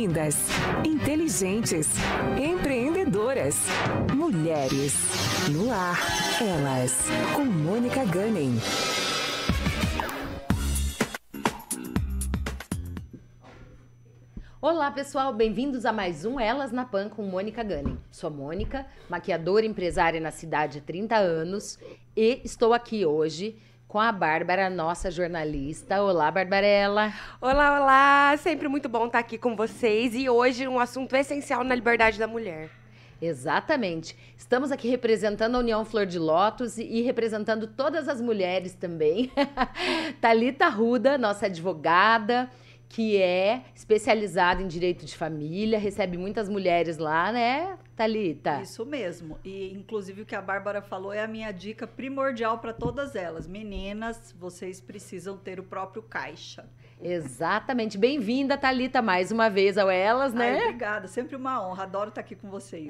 lindas, inteligentes, empreendedoras, mulheres. No ar, elas, com Mônica Gunning. Olá pessoal, bem-vindos a mais um Elas na Pan com Mônica Gunning. Sou Mônica, maquiadora e empresária na cidade há 30 anos e estou aqui hoje com a Bárbara, nossa jornalista. Olá, Barbarella. Olá, olá! Sempre muito bom estar aqui com vocês e hoje um assunto essencial na liberdade da mulher. Exatamente. Estamos aqui representando a União Flor de Lótus e representando todas as mulheres também. Thalita Arruda, nossa advogada, que é especializada em direito de família, recebe muitas mulheres lá, né, Thalita? Isso mesmo. E, inclusive, o que a Bárbara falou é a minha dica primordial para todas elas. Meninas, vocês precisam ter o próprio caixa. Exatamente. Bem-vinda, Thalita, mais uma vez ao Elas, né? Ai, obrigada. Sempre uma honra. Adoro estar aqui com vocês.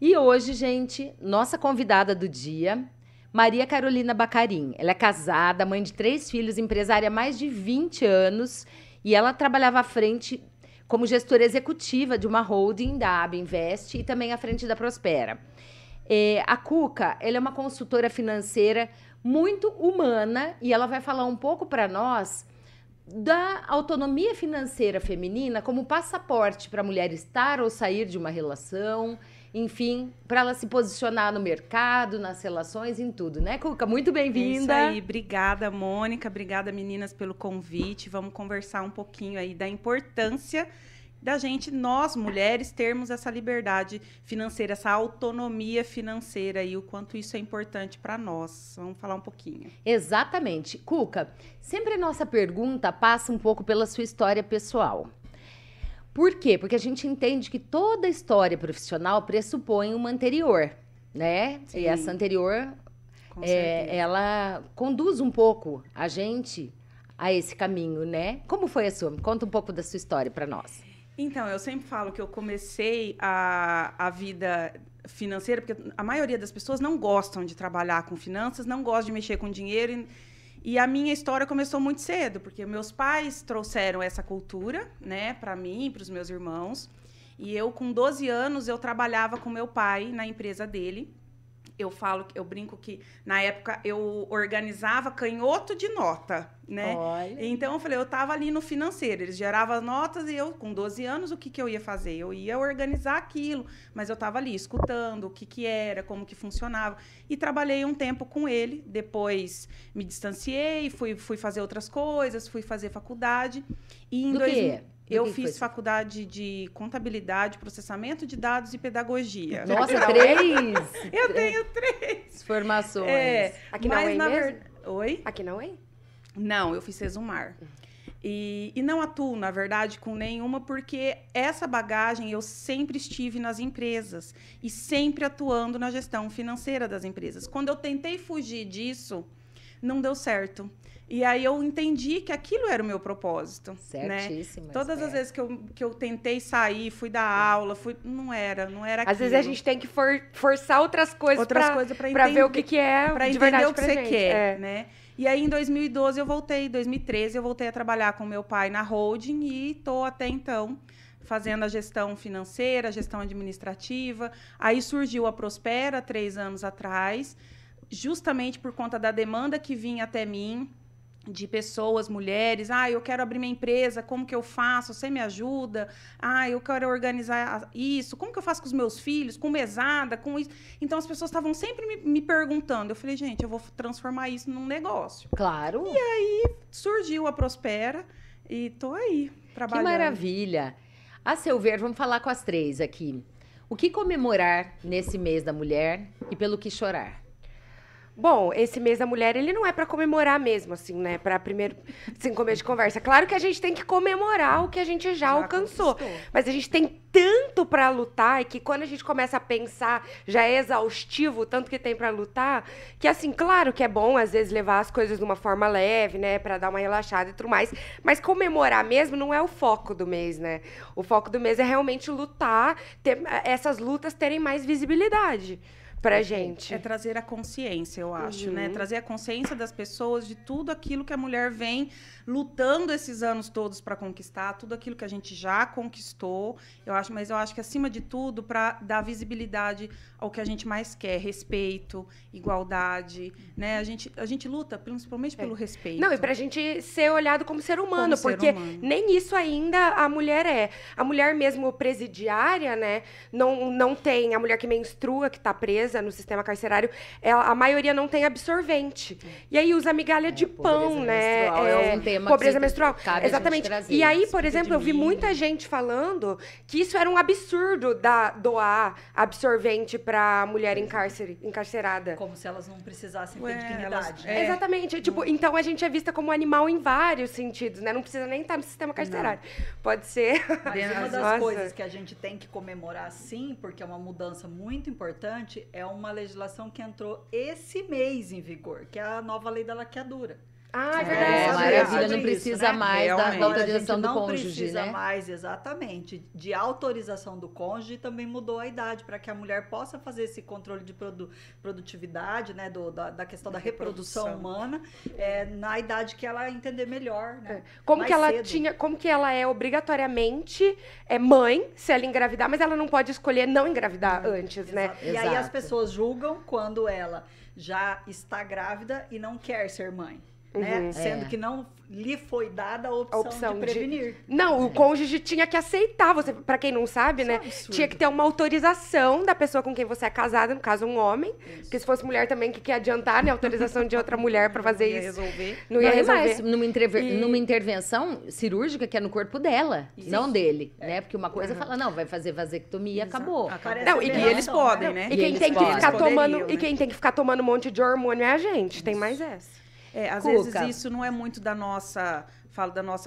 E hoje, gente, nossa convidada do dia, Maria Carolina Bacarin. Ela é casada, mãe de 3 filhos, empresária há mais de 20 anos. E ela trabalhava à frente como gestora executiva de uma holding da AB Invest e também à frente da Prospera. A Cuca, ela é uma consultora financeira muito humana e ela vai falar um pouco para nós da autonomia financeira feminina como passaporte para a mulher estar ou sair de uma relação, enfim, para ela se posicionar no mercado, nas relações, em tudo, né, Cuca? Muito bem-vinda. É isso aí, obrigada, Mônica, obrigada, meninas, pelo convite. Vamos conversar um pouquinho aí da importância da gente, nós, mulheres, termos essa liberdade financeira, essa autonomia financeira e o quanto isso é importante para nós. Vamos falar um pouquinho. Exatamente. Cuca, sempre a nossa pergunta passa um pouco pela sua história pessoal. Por quê? Porque a gente entende que toda história profissional pressupõe uma anterior, né? Sim. E essa anterior, Com certeza. ela conduz um pouco a gente a esse caminho, né? Como foi a sua? Conta um pouco da sua história para nós. Então, eu sempre falo que eu comecei a vida financeira, porque a maioria das pessoas não gostam de trabalhar com finanças, não gostam de mexer com dinheiro. E a minha história começou muito cedo, porque meus pais trouxeram essa cultura, né, para mim e para os meus irmãos. E eu, com 12 anos, eu trabalhava com meu pai na empresa dele. Eu brinco que, na época, eu organizava canhoto de nota, né? Olha. Então, eu falei, eu estava ali no financeiro, eles geravam as notas e eu, com 12 anos, o que eu ia fazer? Eu ia organizar aquilo, mas eu estava ali escutando o que era, como que funcionava. E trabalhei um tempo com ele, depois me distanciei, fui fazer outras coisas, fui fazer faculdade. E em Do quê? Eu fiz faculdade de contabilidade, processamento de dados e pedagogia. Nossa, 3! Eu tenho 3 formações. Aqui na UEM mesmo? Oi? Aqui na UEM? Não, eu fiz Sesumar. E não atuo, na verdade, com nenhuma, porque essa bagagem eu sempre estive nas empresas e sempre atuando na gestão financeira das empresas. Quando eu tentei fugir disso, não deu certo. E aí eu entendi que aquilo era o meu propósito. Certíssimo. Né? Todas as vezes que eu tentei sair, fui dar aula, não era aquilo. Às vezes a gente tem que forçar outras coisas para ver o que é para de entender verdade o que pra você gente. quer, né? E aí, em 2012, eu voltei. Em 2013, eu voltei a trabalhar com meu pai na holding e estou até então fazendo a gestão financeira, a gestão administrativa. Aí surgiu a Prospera 3 anos atrás, justamente por conta da demanda que vinha até mim, de pessoas, mulheres, eu quero abrir minha empresa, como que eu faço? Você me ajuda? Eu quero organizar isso, como que eu faço com os meus filhos, com mesada, com isso? Então, as pessoas estavam sempre me perguntando. Eu falei, gente, eu vou transformar isso num negócio. Claro. E aí, surgiu a Prospera e tô aí, trabalhando. Que maravilha. A seu ver, vamos falar com as 3 aqui. O que comemorar nesse mês da mulher e pelo que chorar? Bom, esse mês da mulher, ele não é para comemorar mesmo, assim, né? Para primeiro, assim, começo de conversa. Claro que a gente tem que comemorar o que a gente já alcançou. Conquistou. Mas a gente tem tanto para lutar e que quando a gente começa a pensar, já é exaustivo o tanto que tem para lutar, que, assim, claro que é bom, às vezes, levar as coisas de uma forma leve, né? Para dar uma relaxada e tudo mais. Mas comemorar mesmo não é o foco do mês, né? O foco do mês é realmente lutar, essas lutas terem mais visibilidade. pra gente. É trazer a consciência, eu acho, né? Trazer a consciência das pessoas de tudo aquilo que a mulher vem lutando esses anos todos para conquistar, tudo aquilo que a gente já conquistou, mas eu acho que acima de tudo para dar visibilidade ao que a gente mais quer, respeito, igualdade, né? A gente luta principalmente pelo respeito. Não, e pra gente ser olhado como ser humano, porque nem isso ainda a mulher é. A mulher mesmo presidiária, né, não tem, a mulher que menstrua, que tá presa no sistema carcerário, a maioria não tem absorvente. E aí usa migalha de pão, né? É um tema pobreza menstrual. Exatamente. E aí, por exemplo, eu vi muita gente falando que isso era um absurdo doar absorvente pra mulher encarcerada. Como se elas não precisassem ter dignidade. Exatamente. Tipo, então a gente é vista como animal em vários sentidos, né? Não precisa nem estar no sistema carcerário. Pode ser. Mas uma das coisas que a gente tem que comemorar, sim, porque é uma mudança muito importante, é uma legislação que entrou esse mês em vigor, que é a nova lei da laqueadura. Ah, é verdade. Maravilha, não precisa mais da autorização do cônjuge, não precisa né? mais, exatamente, de autorização do cônjuge. Também mudou a idade para que a mulher possa fazer esse controle de produtividade, né, da questão da reprodução humana, na idade que ela entender melhor, né? Como que ela é obrigatoriamente mãe, se ela engravidar, mas ela não pode escolher não engravidar antes, né? E aí as pessoas julgam quando ela já está grávida e não quer ser mãe. Né? Sendo que não lhe foi dada a opção de prevenir. Não, o cônjuge tinha que aceitar. Pra quem não sabe, né? Tinha que ter uma autorização da pessoa com quem você é casada, no caso, um homem. Isso. Porque se fosse mulher também, que ia adiantar, né? Autorização de outra mulher pra fazer isso. Não ia resolver. Numa intervenção cirúrgica que é no corpo dela, não dele, né? Porque uma coisa fala, não, vai fazer vasectomia e acabou. Não, e eles podem, né? E quem tem que ficar tomando, e quem tem que ficar tomando um monte de hormônio é a gente. Tem mais essa. Às vezes isso não é muito da nossa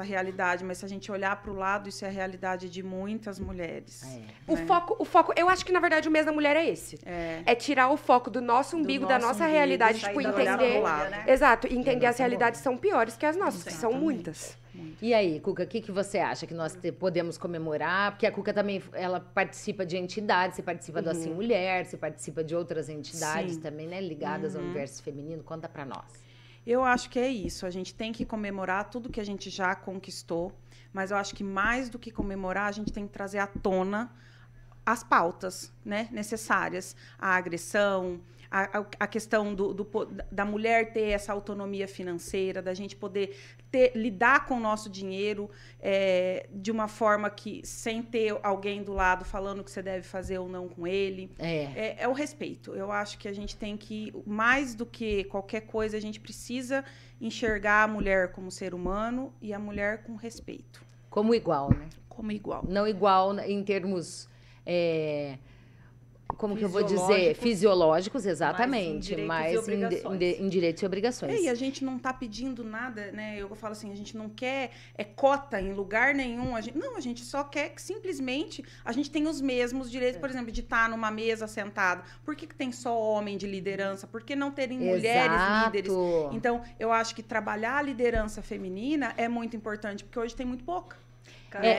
realidade, mas se a gente olhar para o lado, isso é a realidade de muitas mulheres. O foco, eu acho que na verdade o mês da mulher é esse. É tirar o foco do nosso umbigo, da nossa realidade, tipo, entender. Né? Exato, entender as realidades são piores que as nossas, que são muitas. E aí, Cuca, o que você acha que nós podemos comemorar? Porque a Cuca também, ela participa de entidades, você participa do Assim Mulher, você participa de outras entidades também, né, ligadas ao universo feminino. Conta pra nós. Eu acho que é isso. A gente tem que comemorar tudo que a gente já conquistou, mas eu acho que mais do que comemorar, a gente tem que trazer à tona as pautas, né, necessárias. A agressão, a questão da mulher ter essa autonomia financeira, da gente poder lidar com o nosso dinheiro de uma forma que, sem ter alguém do lado falando o que você deve fazer ou não com ele. É o respeito. Eu acho que a gente tem que, mais do que qualquer coisa, a gente precisa enxergar a mulher como ser humano e a mulher com respeito. Como igual, né? Como igual. Não igual em termos... como que eu vou dizer? Fisiológicos, exatamente. Mas em direitos e obrigações. E a gente não está pedindo nada, né? Eu falo assim, a gente não quer cota em lugar nenhum. A gente só quer que simplesmente a gente tenha os mesmos direitos, por exemplo, de estar numa mesa sentada. Por que tem só homem de liderança? Por que não terem mulheres líderes? Então, eu acho que trabalhar a liderança feminina é muito importante, porque hoje tem muito pouca.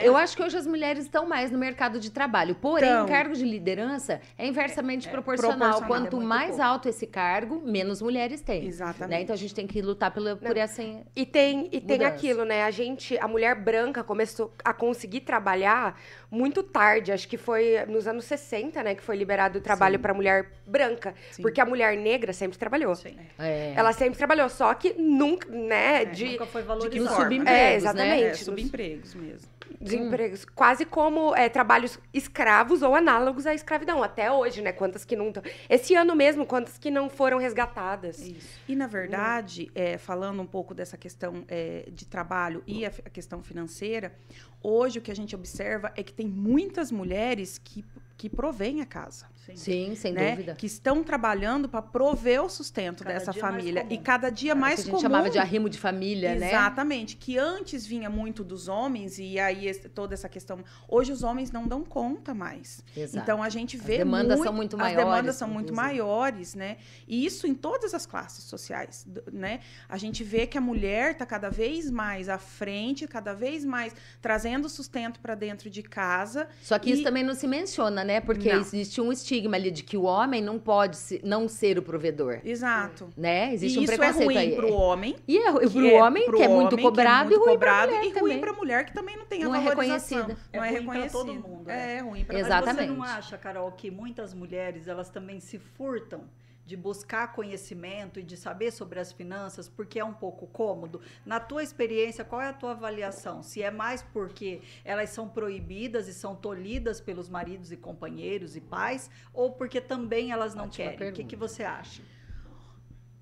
Eu acho que hoje as mulheres estão mais no mercado de trabalho. Porém, o cargo de liderança é inversamente proporcional. Quanto mais alto esse cargo, menos mulheres tem. Exatamente. Né? Então, a gente tem que lutar por essa E tem aquilo, né? A mulher branca começou a conseguir trabalhar muito tarde. Acho que foi nos anos 60, né? Que foi liberado o trabalho para a mulher branca. Sim. Porque a mulher negra sempre trabalhou. Ela sempre trabalhou, só que nunca, né? Nunca foi valorizada. Nos subempregos, exatamente. Né? Subempregos mesmo. Desempregos, quase como trabalhos escravos ou análogos à escravidão. Até hoje, né? Quantas que não estão... Esse ano mesmo, quantas que não foram resgatadas. Isso. E, na verdade, falando um pouco dessa questão de trabalho e a questão financeira, hoje o que a gente observa é que tem muitas mulheres que provêm a casa. Sim, sem né? dúvida. Que estão trabalhando para prover o sustento dessa família. E cada dia mais comum. Que a gente chamava de arrimo de família, né? Exatamente. Que antes vinha muito dos homens, e aí toda essa questão... Hoje os homens não dão conta mais. Exato. Então a gente vê as demandas são muito maiores. As demandas são muito maiores, né? E isso em todas as classes sociais, né? A gente vê que a mulher está cada vez mais à frente, cada vez mais trazendo sustento para dentro de casa. Só que isso também não se menciona, né? Porque existe um estigma estigma ali de que o homem não pode não ser o provedor, Exato. né? Existe E um isso é preconceito ruim aí. pro homem. E é ruim pro homem, que é muito cobrado, e ruim pra mulher e ruim também. pra mulher, que também não tem a Não é valorização. reconhecida. Não é ruim pra reconhecida. todo mundo. É ruim pra Exatamente. Mas você não acha, Carol, que muitas mulheres, elas também se furtam de buscar conhecimento e de saber sobre as finanças, porque é um pouco cômodo? Na tua experiência, qual é a tua avaliação? Se é mais porque elas são proibidas e são tolhidas pelos maridos e companheiros e pais, ou porque também elas não Ótima querem? pergunta. O que você acha?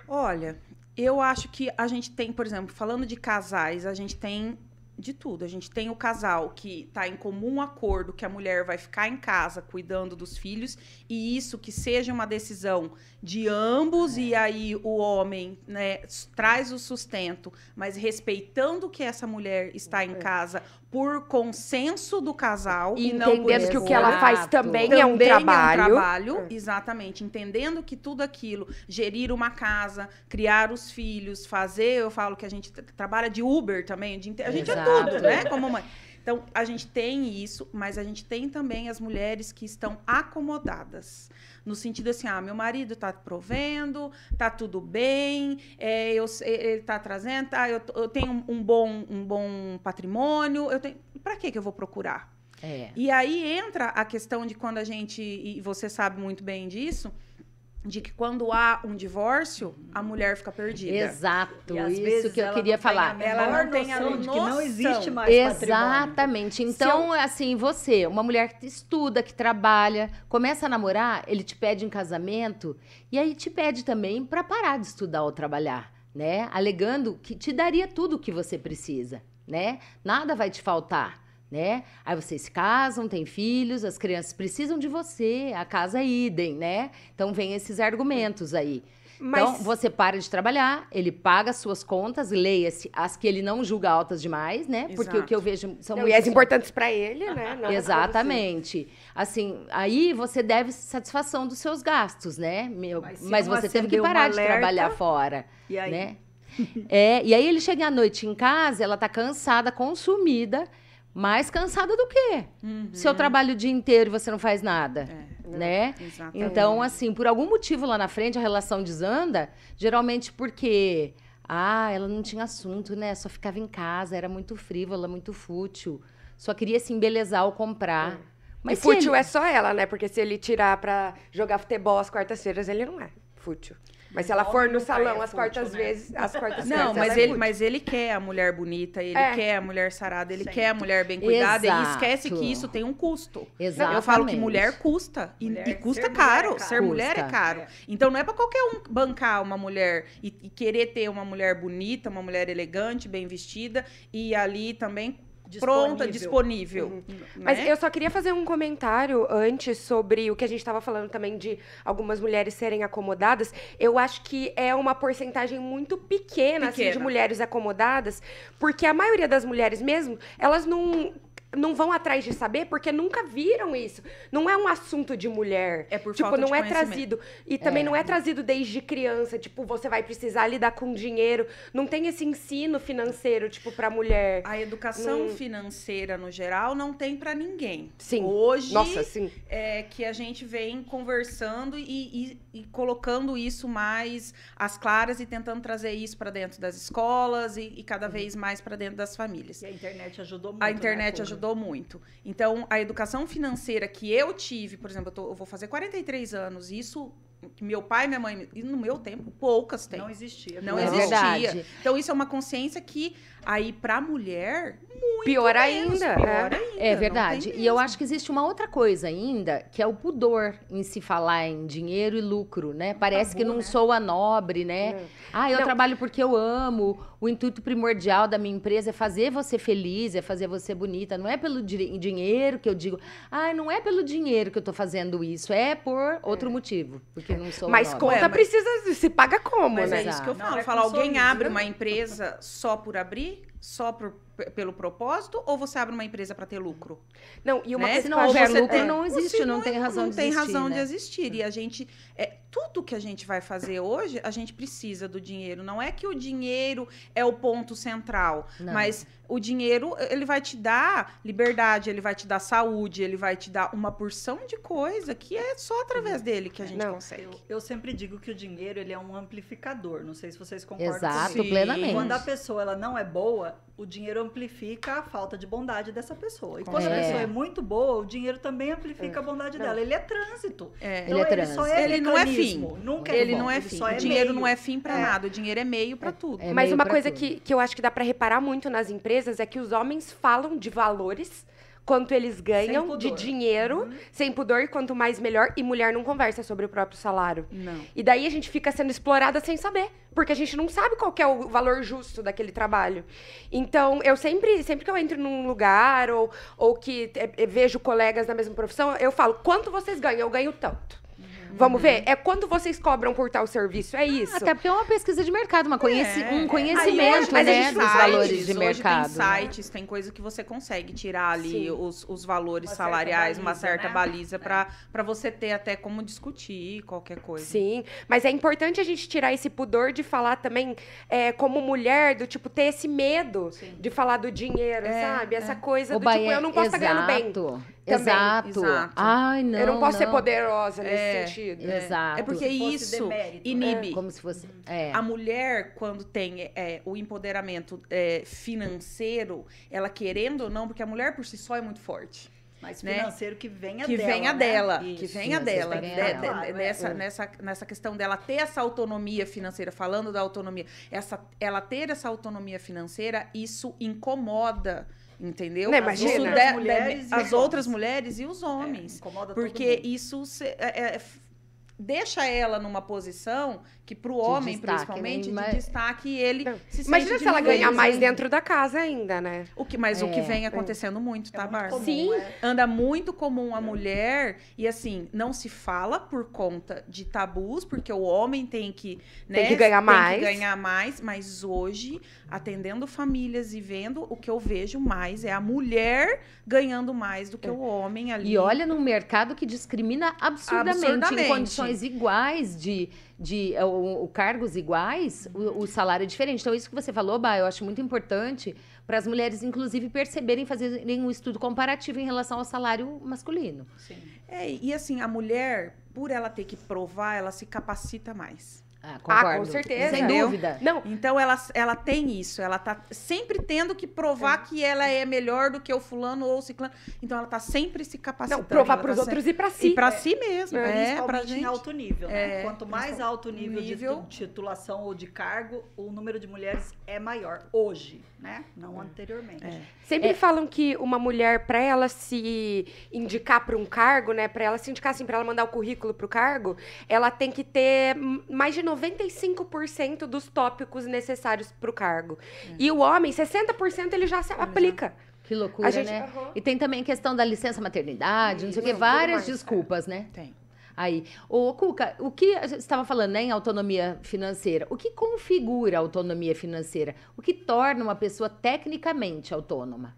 Olha, eu acho que a gente tem, por exemplo, falando de casais, a gente tem de tudo. A gente tem o casal que está em comum acordo que a mulher vai ficar em casa cuidando dos filhos, e isso que seja uma decisão de ambos, e aí o homem, né, traz o sustento, mas respeitando que essa mulher está em casa por consenso do casal E e não por entendendo que o que ela faz Exato. também é um trabalho. Exatamente, entendendo que tudo aquilo, gerir uma casa, criar os filhos, fazer, eu falo que a gente trabalha de Uber também, a gente é Exato. tudo, né, como mãe. Então, a gente tem isso, mas a gente tem também as mulheres que estão acomodadas. No sentido assim, meu marido tá provendo, tá tudo bem, ele tá trazendo, eu tenho um bom patrimônio, para que eu vou procurar? E aí entra a questão de quando a gente, e você sabe muito bem disso, de que quando há um divórcio, a mulher fica perdida. Exato, E às isso vezes que eu ela queria não tem a falar. menor Ela não tem a noção de que não existe noção. mais patrimônio. Exatamente. Então, assim, você, uma mulher que estuda, que trabalha, começa a namorar, ele te pede em casamento, e aí te pede também para parar de estudar ou trabalhar, né? Alegando que te daria tudo o que você precisa, né? Nada vai te faltar, né? Aí vocês se casam, têm filhos, as crianças precisam de você, a casa é idem, né? Então, vem esses argumentos aí. Então, você para de trabalhar, ele paga as suas contas, leia-se as que ele não julga altas demais, né? Porque Exato. o que eu vejo são Não, muito e as importantes pra ele, né? Nada pra Exatamente. Assim, aí você deve satisfação dos seus gastos, né? Mas se você não teve que acender parar um de alerta, trabalhar fora, e aí? né? E aí ele chega à noite em casa, ela tá cansada, consumida, mais cansada do quê? Se eu trabalho o dia inteiro e você não faz nada, né? Exatamente. Então, assim, por algum motivo lá na frente a relação desanda, geralmente porque ela não tinha assunto, né? Só ficava em casa, era muito frívola, muito fútil. Só queria se embelezar ou comprar. Mas e fútil é só ela, né? Porque se ele tirar pra jogar futebol às quartas-feiras, ele não é fútil. Mas se ela for no salão às quartas-feiras, Não, ela é fútil. mas ele quer a mulher bonita, ele quer a mulher sarada, ele Sim. quer a mulher bem cuidada, e Exato. esquece que isso tem um custo. Exatamente. Eu falo que mulher custa, e custa ser caro, mulher é caro. ser mulher é Custa. caro. Então não é pra qualquer um bancar uma mulher e querer ter uma mulher bonita, uma mulher elegante, bem vestida, e ali também pronta, disponível. Né? Mas eu só queria fazer um comentário antes sobre o que a gente estava falando também de algumas mulheres serem acomodadas. Eu acho que é uma porcentagem muito pequena. Assim, de mulheres acomodadas, porque a maioria das mulheres mesmo, elas não vão atrás de saber porque nunca viram isso. Não é um assunto de mulher. É por tipo, falta não de é conhecimento. trazido. E também não é trazido desde criança. Tipo, você vai precisar lidar com dinheiro. Não tem esse ensino financeiro, tipo, pra mulher. A educação financeira, no geral, não tem pra ninguém. Sim. Hoje, Nossa, sim. é que a gente vem conversando e colocando isso mais às claras e tentando trazer isso pra dentro das escolas e cada vez mais pra dentro das famílias. E a internet ajudou muito. A internet ajudou muito. Então, a educação financeira que eu tive, por exemplo, eu vou fazer 43 anos, isso que meu pai e minha mãe, e no meu tempo, poucas têm. Não existia. Não É existia. verdade. Então, isso é uma consciência que, aí, pra mulher, muito Pior menos, ainda. pior ainda. É não verdade. tem E eu mesmo. acho que existe uma outra coisa ainda, que é o pudor em se falar em dinheiro e lucro, né? Parece que não soa nobre, né? Eu trabalho porque eu amo. O intuito primordial da minha empresa é fazer você feliz, é fazer você bonita. Não é pelo dinheiro que eu digo. Não é pelo dinheiro que eu tô fazendo isso. É por outro motivo. Porque não sou Mas nobre. conta precisa... Se paga como, Mas né? é isso que eu Não, falo. é Eu falo, com alguém sorriso, abre né? uma empresa só por abrir? só pelo propósito ou você abre uma empresa para ter lucro? Não, e uma Né? coisa Se que não eu houver acho lucro, não existe, não tem razão não de tem existir, razão de né? existir. E a gente, tudo que a gente vai fazer hoje, a gente precisa do dinheiro. Não é que o dinheiro é o ponto central, Não. mas o dinheiro, ele vai te dar liberdade, ele vai te dar saúde, ele vai te dar uma porção de coisa que é só através dele que a gente consegue. Eu sempre digo que o dinheiro, ele é um amplificador. Não sei se vocês concordam Exato, comigo. plenamente. Quando a pessoa ela não é boa, o dinheiro amplifica a falta de bondade dessa pessoa. E quando a pessoa é muito boa, o dinheiro também amplifica a bondade dela. Ele é trânsito. Ele é trânsito. Só é Ele não é fim. mecanismo, nunca Ele bom, não é ele fim. só O dinheiro meio. não é fim para nada. O dinheiro é meio para tudo. É Mas meio uma pra coisa tudo. que eu acho que dá pra reparar muito nas empresas é que os homens falam de valores, quanto eles ganham Sem de pudor. dinheiro, sem pudor, e quanto mais melhor, e mulher não conversa sobre o próprio salário. Não. E daí a gente fica sendo explorada sem saber, porque a gente não sabe qual que é o valor justo daquele trabalho. Então, eu sempre que eu entro num lugar ou que vejo colegas da mesma profissão, eu falo, quanto vocês ganham? Eu ganho tanto. Vamos ver? É quanto vocês cobram por tal serviço, é isso. Até porque é uma pesquisa de mercado, um conhecimento, mas a né, gente dos faz, valores de hoje mercado. tem sites, tem coisa que você consegue tirar ali os valores Uma certa salariais, uma baliza, certa né? baliza para você ter até como discutir qualquer coisa. Sim, mas é importante a gente tirar esse pudor de falar também, como mulher, do tipo, ter esse medo de falar do dinheiro, sabe? Essa coisa do tipo, eu não posso estar ganhando bem. Exato. Ai, não. Eu não posso ser poderosa nesse sentido. Exato. É porque Se fosse isso demérito, inibe. Como se fosse. A mulher, quando tem o empoderamento financeiro, ela querendo ou não, porque a mulher por si só é muito forte. Mas né? financeiro que venha Que dela. venha né? dela, Isso. que venha Financeiro dela. que venha dela. Nessa questão dela ter essa autonomia financeira, falando da autonomia, ela ter essa autonomia financeira, isso incomoda. Entendeu? Não, imagina. Isso As mulheres e as os outras homens. mulheres e os homens. Incomoda todo Porque mundo. isso deixa ela numa posição que pro homem, destaque, principalmente, né? de destaque, ele se Imagina sente se ela diminuído. ganhar mais dentro da casa ainda, né? Mas o que vem acontecendo muito, tá, muito Bárbara? comum, Sim. Anda muito comum a mulher, e assim, não se fala por conta de tabus, porque o homem tem que, né, Tem que ganhar mais. Tem que ganhar mais, mas hoje, atendendo famílias e vendo, o que eu vejo mais é a mulher ganhando mais do que o homem ali. E olha num mercado que discrimina absurdamente. Absurdamente. Em condições iguais ou cargos iguais, o salário é diferente. Então, isso que você falou, Bá, eu acho muito importante para as mulheres, inclusive, perceberem, fazerem um estudo comparativo em relação ao salário masculino. Sim. E assim, a mulher, por ela ter que provar, ela se capacita mais. Concordo. com certeza. Sem Entendeu? dúvida. Não, Então, ela tem isso. Ela tá sempre tendo que provar que ela é melhor do que o fulano ou o ciclano. Então, ela tá sempre se capacitando. não, provar ela pros tá outros sempre... e pra si. E pra si mesmo. Principalmente Pra gente. em alto nível, né? Quanto mais alto o nível, nível- de titulação ou de cargo, o número de mulheres é maior hoje, né? Não anteriormente. Sempre falam que uma mulher, pra ela se indicar pra um cargo, né? Pra ela se indicar, assim, pra ela mandar o currículo pro cargo, ela tem que ter mais de 95% dos tópicos necessários pro cargo. E o homem, 60% ele já se aplica. Que loucura, A gente- né? Aham. E tem também questão da licença maternidade, não sei o quê, Tudo várias mais, desculpas, né? Tem. Aí, ô Cuca, o que você estava falando, né, em autonomia financeira? O que configura a autonomia financeira? O que torna uma pessoa tecnicamente autônoma?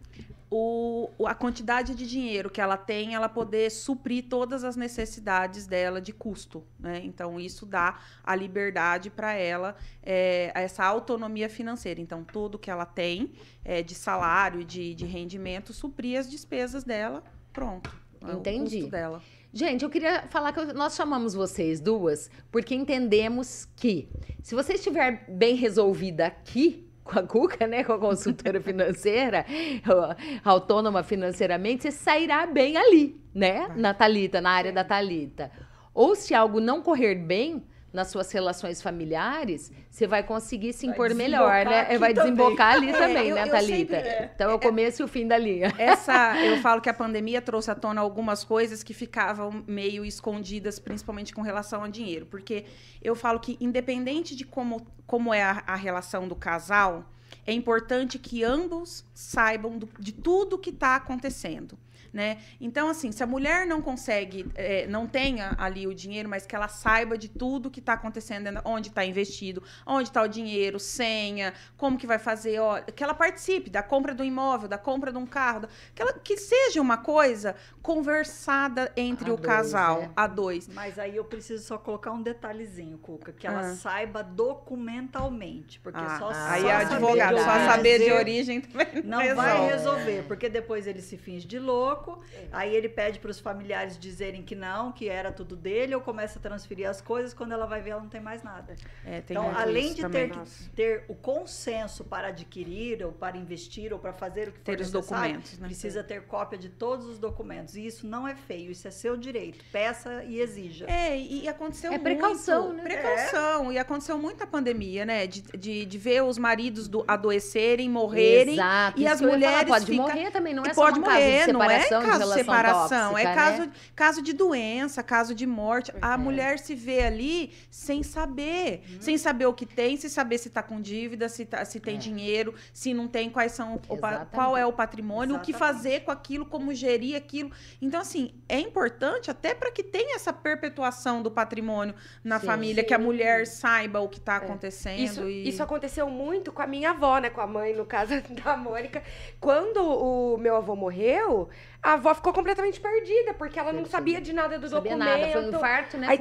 A quantidade de dinheiro que ela tem, ela poder suprir todas as necessidades dela de custo, né? Então, isso dá a liberdade para ela, essa autonomia financeira. Então, tudo que ela tem de salário, de rendimento, suprir as despesas dela, pronto. É Entendi. o custo dela. Gente, eu queria falar que nós chamamos vocês duas porque entendemos que se você estiver bem resolvida aqui com a Cuca, né, com a consultora financeira, autônoma financeiramente, você sairá bem ali, né, na Thalita, na área da Thalita. Ou se algo não correr bem nas suas relações familiares, você vai conseguir se impor melhor, né? aqui Vai também. desembocar ali também, eu- né, eu Thalita? sempre- Então é o começo e o fim da linha. Eu falo que a pandemia trouxe à tona algumas coisas que ficavam meio escondidas, principalmente com relação ao dinheiro. Porque eu falo que, independente de como é a relação do casal, é importante que ambos saibam de tudo que está acontecendo. né? Então, assim, se a mulher não consegue, não tenha ali o dinheiro, mas que ela saiba de tudo que está acontecendo, onde está investido, onde está o dinheiro, senha, como que vai fazer, ó, que ela participe da compra do imóvel, da compra de um carro, que seja uma coisa conversada entre o casal, a dois. Mas aí eu preciso só colocar um detalhezinho, Cuca, que ela saiba documentalmente, porque aí a advogada só saber de origem também não vai resolver, porque depois ele se finge de louco, aí ele pede para os familiares dizerem que não, que era tudo dele, ou começa a transferir as coisas, quando ela vai ver, ela não tem mais nada. Então, além de ter o consenso para adquirir, ou para investir, ou para fazer o que for necessário, documentos, né? Precisa ter cópia de todos os documentos. E isso não é feio, isso é seu direito. Peça e exija. E aconteceu muito... precaução, né? Precaução. E aconteceu muito a pandemia, né? De ver os maridos adoecerem, morrerem. Exato. E as mulheres pode morrer também, não é só um caso de separação, não é caso de separação, tóxica, é caso de doença, caso de morte. A mulher se vê ali sem saber. Sem saber o que tem, sem saber se está com dívida, se tem dinheiro, se não tem, qual é o patrimônio, o que fazer com aquilo, como gerir aquilo. Então, assim, é importante até para que tenha essa perpetuação do patrimônio na família, que a mulher saiba o que está acontecendo. Isso aconteceu muito com a minha avó, né? Com a mãe, no caso da Mônica. Quando o meu avô morreu, a avó ficou completamente perdida, porque ela não sabia de nada do documento. Nada. Foi um infarto, né? Aí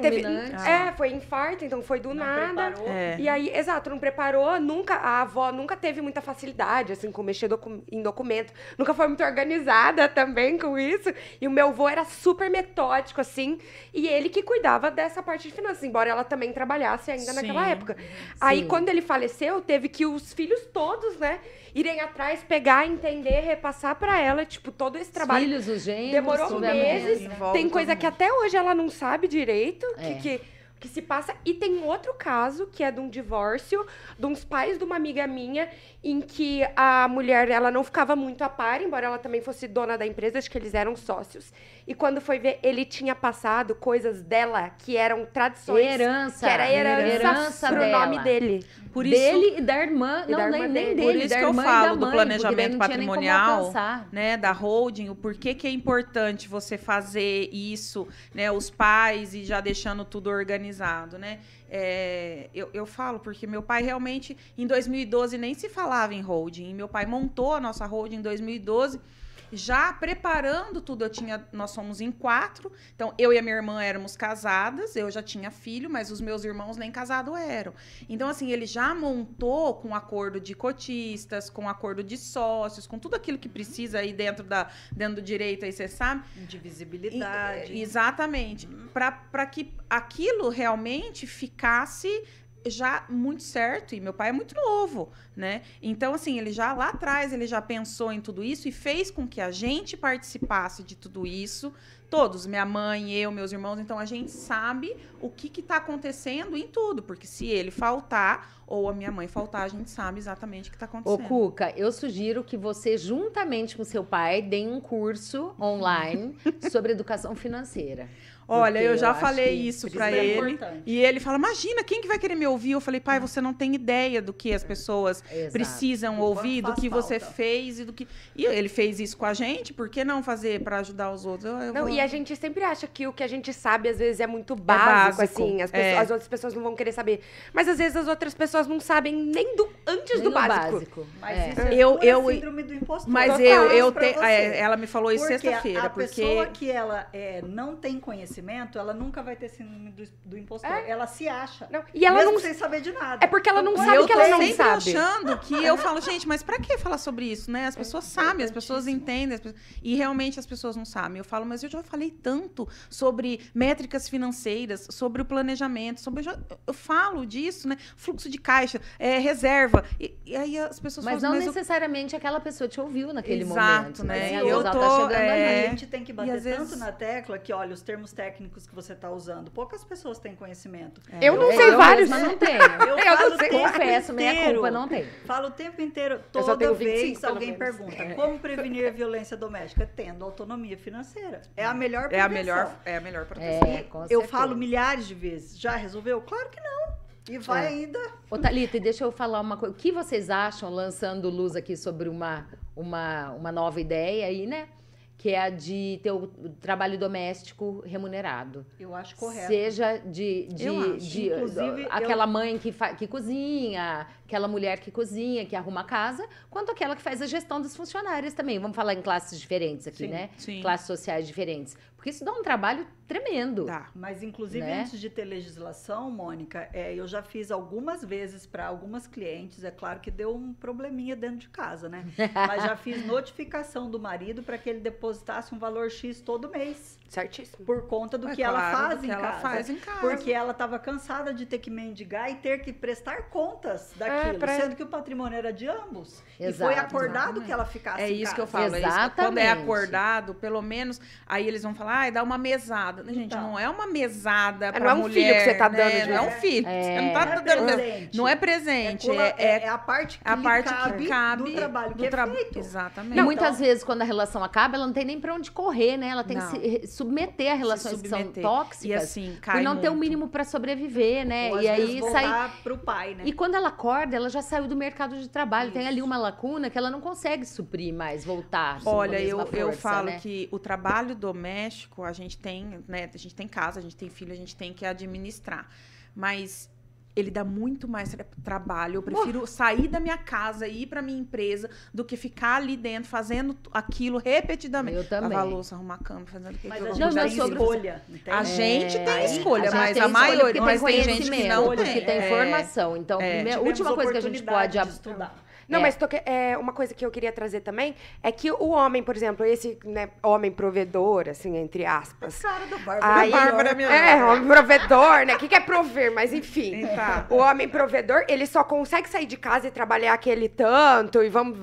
foi infarto, então foi do nada. E aí, exato, não preparou, a avó nunca teve muita facilidade, assim, com mexer em documento. Nunca foi muito organizada também com isso. E o meu avô era super metódico, assim, e ele que cuidava dessa parte de finanças, embora ela também trabalhasse ainda naquela época. Aí, quando ele faleceu, teve que os filhos todos, né, irem atrás, pegar, entender, repassar pra ela, tipo, todo esse trabalho. Os genros, demorou meses. Tem coisa que até hoje ela não sabe direito que se passa. E tem outro caso, que é de um divórcio de uns pais de uma amiga minha, em que a mulher, ela não ficava muito a par, embora ela também fosse dona da empresa, acho que eles eram sócios. E quando foi ver, ele tinha passado coisas dela que eram tradições. Herança. Que era herança pro dela. nome dele. Por isso, dele e da irmã. Nem dele. Por isso que eu falo do planejamento patrimonial, né, da holding, o porquê que é importante você fazer isso, né, os pais e já deixando tudo organizado, né? Eu falo porque meu pai realmente, em 2012, nem se falava em holding. Meu pai montou a nossa holding em 2012, já preparando tudo. Nós somos em 4, então eu e a minha irmã éramos casadas, eu já tinha filho, mas os meus irmãos nem casados eram. Então, assim, ele já montou com acordo de cotistas, com acordo de sócios, com tudo aquilo que precisa aí dentro do direito, aí você sabe. Indivisibilidade. Exatamente. Para que aquilo realmente ficasse já muito certo, e meu pai é muito novo, né? Então, assim, ele já lá atrás, ele já pensou em tudo isso e fez com que a gente participasse de tudo isso, todos, minha mãe, eu, meus irmãos, então a gente sabe o que tá acontecendo em tudo, porque se ele faltar ou a minha mãe faltar, a gente sabe exatamente o que tá acontecendo. Ô, Cuca, eu sugiro que você, juntamente com seu pai, dê um curso online sobre educação financeira. Olha, eu já falei isso pra ele. E ele fala, imagina, quem que vai querer me ouvir? Eu falei, pai, você não tem ideia do que as pessoas precisam ouvir, do que você fez e do que... E ele fez isso com a gente, por que não fazer pra ajudar os outros? E a gente sempre acha que o que a gente sabe, às vezes, é muito básico, assim. As outras pessoas não vão querer saber. Mas, às vezes, as outras pessoas não sabem nem antes do básico. Mas isso é síndrome do impostor. Mas ela me falou isso sexta-feira. A pessoa que ela não tem conhecimento, ela nunca vai ter síndrome do impostor. Ela se acha. E ela mesmo não sem saber de nada. É porque ela não sabe que ela não sabe. Eu tô sempre achando que eu falo, gente, mas pra que falar sobre isso, né? As pessoas sabem, as pessoas entendem. E realmente as pessoas não sabem. Eu falo, mas eu já falei tanto sobre métricas financeiras, sobre o planejamento, eu falo disso, né? Fluxo de caixa, reserva. E aí as pessoas mas falam... Mas não necessariamente aquela pessoa te ouviu naquele momento. Exato, né? E eu tô... A gente tem que bater tanto na tecla que, olha, os termos técnicos que você está usando, poucas pessoas têm conhecimento. Eu não sei vários. Mas não tenho. Confesso, minha culpa, não tem. Falo o tempo inteiro, toda vez alguém pergunta, como prevenir a violência doméstica? Tendo autonomia financeira. É a melhor prevenção. É a melhor proteção. Eu falo milhares de vezes. Já resolveu? Claro que não. E vai ainda. Ô, Thalita, deixa eu falar uma coisa. O que vocês acham, lançando luz aqui sobre uma nova ideia aí, né? que é a de ter o trabalho doméstico remunerado. Eu acho correto. Seja Inclusive, aquela mãe que cozinha, aquela mulher que cozinha, que arruma a casa, quanto aquela que faz a gestão das funcionárias também. Vamos falar em classes diferentes aqui, Sim, né? sim. Classes sociais diferentes. Porque isso dá um trabalho tremendo. Tá. Mas, inclusive, Né? antes de ter legislação, Mônica, eu já fiz algumas vezes para algumas clientes. É claro que deu um probleminha dentro de casa, né? Mas já fiz notificação do marido para que ele depositasse um valor X todo mês. Certíssimo. Por conta do É que ela claro, faz do que em ela casa. faz em casa. Porque ela estava cansada de ter que mendigar e ter que prestar contas daquilo, sendo que o patrimônio era de ambos. E foi Exato. acordado Exatamente. que ela ficasse É em isso que eu casa. falo. É isso que quando é Exatamente. acordado, pelo menos, aí eles vão falar, dá uma mesada. Gente, Então. não é uma mesada Não pra é um mulher, filho que você tá né? dando de Não é um presente. filho. Você não tá Não é dando presente. Não é presente. É a parte que, a lhe parte cabe que cabe do trabalho que é feito. Exatamente. E muitas vezes, quando a relação acaba, ela não tem nem pra onde correr, né? Ela tem Não. que se submeter a relações que são submeter. tóxicas. E assim, por cai não ter o muito. mínimo pra sobreviver, né? Ou, às E vezes, aí voltar pro pai, né? E quando ela acorda, ela já saiu do mercado de trabalho. Tem Isso. ali uma lacuna que ela não consegue suprir mais, voltar. assim, Olha, com a mesma eu força, falo né? que o trabalho doméstico, a gente tem, né? A gente tem casa, a gente tem filho, a gente tem que administrar. Mas ele dá muito mais trabalho. Eu prefiro sair da minha casa e ir pra minha empresa do que ficar ali dentro fazendo aquilo repetidamente. Eu também. Lavar a louça, arrumar a cama, fazendo o que Mas eu a vou gente meu tem sogro- escolha, entende? A gente tem Aí, escolha, gente mas tem a escolha maioria, porque mas tem gente que conhecimento, não porque tem. tem formação. Então, a Tivemos última coisa que a gente pode... oportunidade de estudar. Não, É. mas uma coisa que eu queria trazer também é que o homem, por exemplo, esse né, homem provedor, assim, entre aspas. Cara da Bárbara. Aí, Bárbara, minha homem provedor, né? O que é prover? Mas enfim. Tá. O homem provedor, ele só consegue sair de casa e trabalhar aquele tanto, e vamos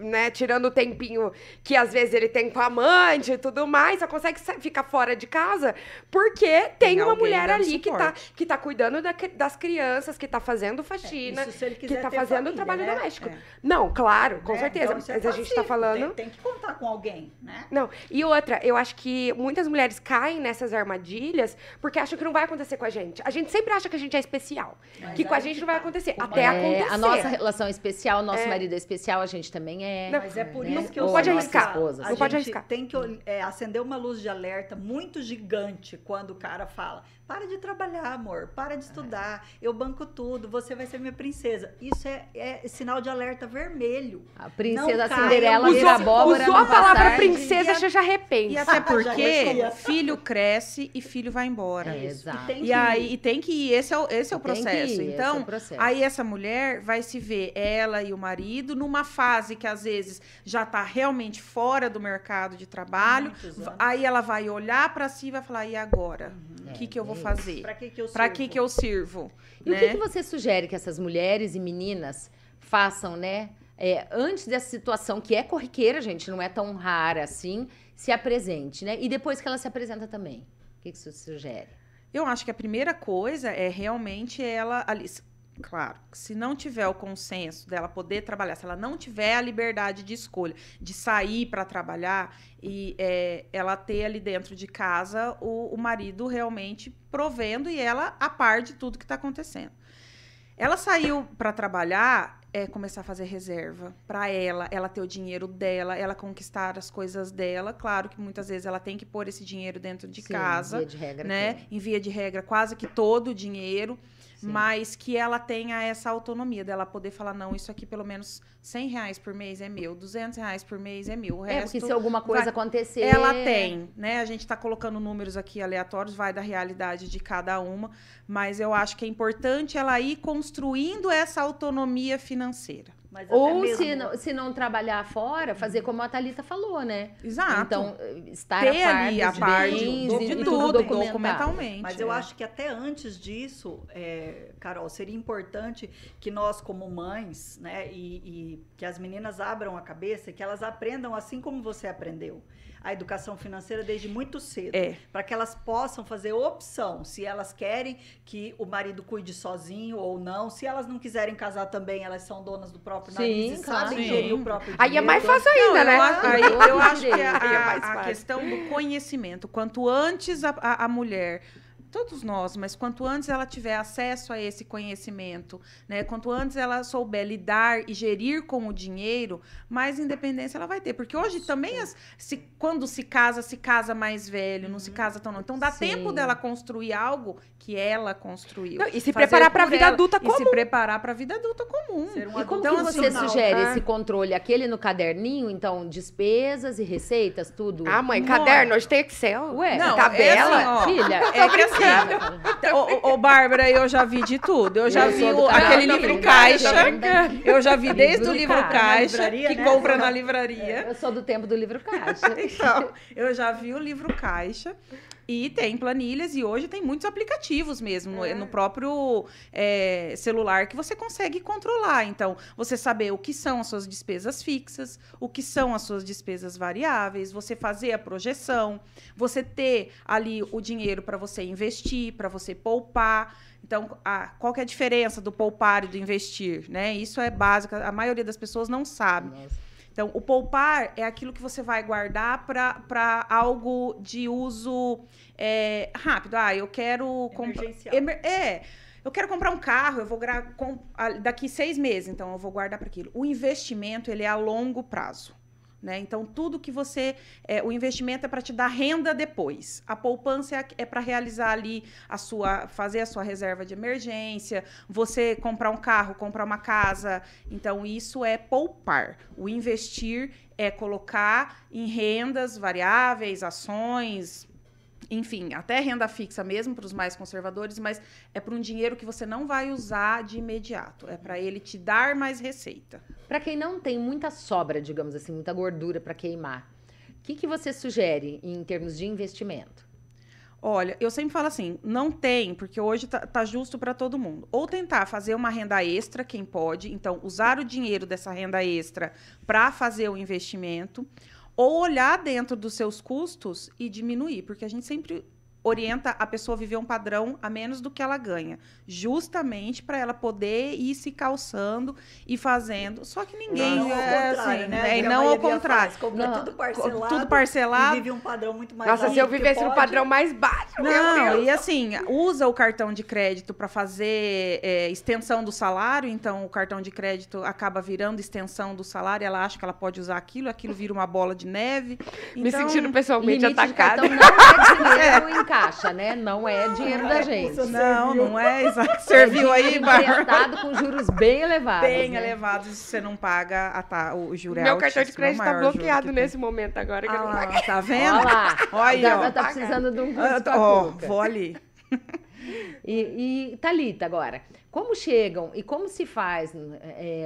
né, tirando o tempinho que às vezes ele tem com a amante e tudo mais, só consegue ficar fora de casa porque tem uma alguém mulher dando ali suporte. que tá cuidando das crianças, que tá fazendo faxina, Isso se ele que quiser tá ter fazendo família, trabalho né? doméstico. É. Não, claro, com Né? certeza. Então, isso é Mas a gente tá pacífico, falando. Tem que contar com alguém, né? Não, e outra, eu acho que muitas mulheres caem nessas armadilhas porque acham que não vai acontecer com a gente. A gente sempre acha que a gente é especial, Mas que com a aí gente que não vai tá. acontecer. Como Até é? acontecer. A nossa relação é especial, nosso marido é especial, a gente também é. Não, Mas é por né? isso que não eu pode sou arriscar, esposa. não pode A arriscar. gente tem que acender uma luz de alerta muito gigante quando o cara fala: para de trabalhar, amor, para de estudar, eu banco tudo, você vai ser minha princesa. Isso é sinal de alerta vermelho. A princesa Não cai, Cinderela usou- vira abóbora. Usou a não palavra passar de- princesa, você já arrepende. E até Já porque conhecia. filho cresce e filho vai embora. É, exato. tem E que- aí, e tem que ir, esse é o Tem que processo. ir, esse Então, é o processo. aí essa mulher vai se ver, ela e o marido, numa fase que às vezes já tá realmente fora do mercado de trabalho. Muitos anos. Aí ela vai olhar pra si e vai falar, e agora? O que eu vou fazer? Pra que eu Pra sirvo? que eu sirvo? E o né? que você sugere que essas mulheres e meninas façam, né? Antes dessa situação, que é corriqueira, gente, não é tão rara assim, se apresente, né? E depois que ela se apresenta também. O que você sugere? Eu acho que a primeira coisa é realmente ela ali. Claro, se não tiver o consenso dela poder trabalhar, se ela não tiver a liberdade de escolha de sair para trabalhar e ela ter ali dentro de casa o marido realmente provendo e ela a par de tudo que está acontecendo. Ela saiu para trabalhar, começar a fazer reserva para ela ter o dinheiro dela, ela conquistar as coisas dela. Claro que muitas vezes ela tem que pôr esse dinheiro dentro de Sim, casa, via de regra, né? tem. Em via de regra, quase que todo o dinheiro. Sim. Mas que ela tenha essa autonomia dela poder falar, não, isso aqui pelo menos R$100 por mês é meu, R$200 por mês é meu, o resto... Porque se alguma coisa acontecer... Ela tem, né? A gente tá colocando números aqui aleatórios, vai da realidade de cada uma, mas eu acho que é importante ela ir construindo essa autonomia financeira. Mas até Ou mesmo- se não trabalhar fora, fazer como a Thalita falou, né? Exato. Então, estar ter a par ali a dos parte bens de e tudo, documentado. documentalmente. Mas eu acho que até antes disso, Carol, seria importante que nós, como mães, né, e que as meninas abram a cabeça e que elas aprendam assim como você aprendeu. A educação financeira desde muito cedo. Para que elas possam fazer opção, se elas querem que o marido cuide sozinho ou não. Se elas não quiserem casar também, elas são donas do próprio nariz e claro. sabem Sim. gerir o próprio Aí é dinheiro. mais fácil ainda, Não, né? eu acho que Aí é mais a fácil. questão do conhecimento, quanto antes a mulher todos nós, mas quanto antes ela tiver acesso a esse conhecimento, né? Quanto antes ela souber lidar e gerir com o dinheiro, mais independência ela vai ter. Porque hoje também, quando se casa mais velho, não se casa tão... Então dá tempo dela construir algo que ela construiu. Não, e se preparar para a vida adulta comum. E se preparar para a vida adulta comum. E como que você sugere esse controle? Aquele no caderninho, então, despesas e receitas, tudo? Ah, mãe, caderno, hoje tem Excel. Ué, não, tabela. É assim, ó, filha, é que assim, ô Bárbara, eu já vi de tudo. Eu já vi aquele livro caixa. Eu já vi desde o livro caixa, que compra na livraria. Eu sou do tempo do livro caixa. Então, eu já vi o livro caixa. E tem planilhas, e hoje tem muitos aplicativos mesmo, no próprio celular, que você consegue controlar. Então, você saber o que são as suas despesas fixas, o que são as suas despesas variáveis, você fazer a projeção, você ter ali o dinheiro para você investir, para você poupar. Então, qual que é a diferença do poupar e do investir, né? Isso é básico, a maioria das pessoas não sabe. Nossa. Então, o poupar é aquilo que você vai guardar para algo de uso rápido. Eu quero comprar... Eu quero comprar um carro, eu vou daqui 6 meses, então eu vou guardar para aquilo. O investimento, ele é a longo prazo. Né? Então, tudo que você... o investimento é para te dar renda depois. A poupança é para realizar ali fazer a sua reserva de emergência, você comprar um carro, comprar uma casa. Então, isso é poupar. O investir é colocar em rendas variáveis, ações... Enfim, até renda fixa mesmo para os mais conservadores, mas é para um dinheiro que você não vai usar de imediato. É para ele te dar mais receita. Para quem não tem muita sobra, digamos assim, muita gordura para queimar, o que você sugere em termos de investimento? Olha, eu sempre falo assim, não tem, porque hoje tá justo para todo mundo. Ou tentar fazer uma renda extra, quem pode. Então, usar o dinheiro dessa renda extra para fazer o investimento. Ou olhar dentro dos seus custos e diminuir, porque a gente sempre orienta a pessoa a viver um padrão a menos do que ela ganha, justamente para ela poder ir se calçando e fazendo. Só que ninguém não, assim, né? E não ao contrário. Compra tudo parcelado. E vive um padrão muito mais Nossa, alto. se eu vivesse no padrão mais baixo. Não, e assim, usa o cartão de crédito para fazer extensão do salário, então o cartão de crédito acaba virando extensão do salário, ela acha que ela pode usar aquilo vira uma bola de neve. Me Então, sentindo pessoalmente limite atacada. De cartão não é dinheiro em caixa, né? Não é dinheiro da gente. Não é exato. Serviu aí, Bárbara. Emprestado com juros bem elevados. Bem né? elevados, se você não paga o juro. Meu cartão de crédito tá bloqueado nesse momento agora. Que eu não paguei. Tá vendo? Olha lá. Olha, Tá precisando de um curso vou ali. E Thalita, agora, como chegam e como se faz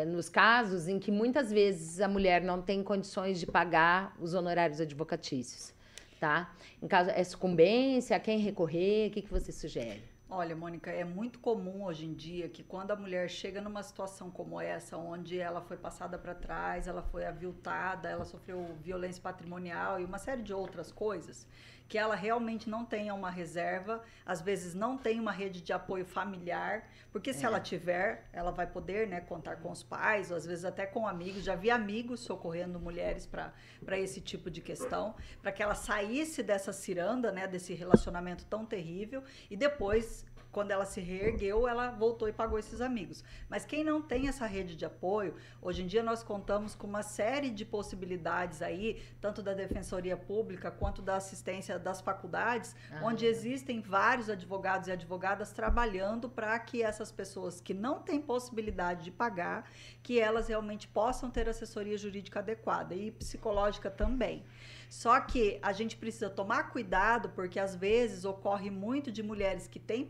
nos casos em que muitas vezes a mulher não tem condições de pagar os honorários advocatícios, tá? Em caso, sucumbência, a quem recorrer, o que você sugere? Olha, Mônica, é muito comum hoje em dia que quando a mulher chega numa situação como essa, onde ela foi passada para trás, ela foi aviltada, ela sofreu violência patrimonial e uma série de outras coisas, que ela realmente não tenha uma reserva, às vezes não tem uma rede de apoio familiar, porque se ela tiver, ela vai poder, né, contar com os pais, ou às vezes até com amigos. Já vi amigos socorrendo mulheres para esse tipo de questão, para que ela saísse dessa ciranda, né, desse relacionamento tão terrível, e depois, quando ela se reergueu, ela voltou e pagou esses amigos. Mas quem não tem essa rede de apoio, hoje em dia nós contamos com uma série de possibilidades aí, tanto da Defensoria Pública quanto da assistência das faculdades, onde existem vários advogados e advogadas trabalhando para que essas pessoas que não têm possibilidade de pagar, que elas realmente possam ter assessoria jurídica adequada e psicológica também. Só que a gente precisa tomar cuidado, porque às vezes ocorre muito de mulheres que têm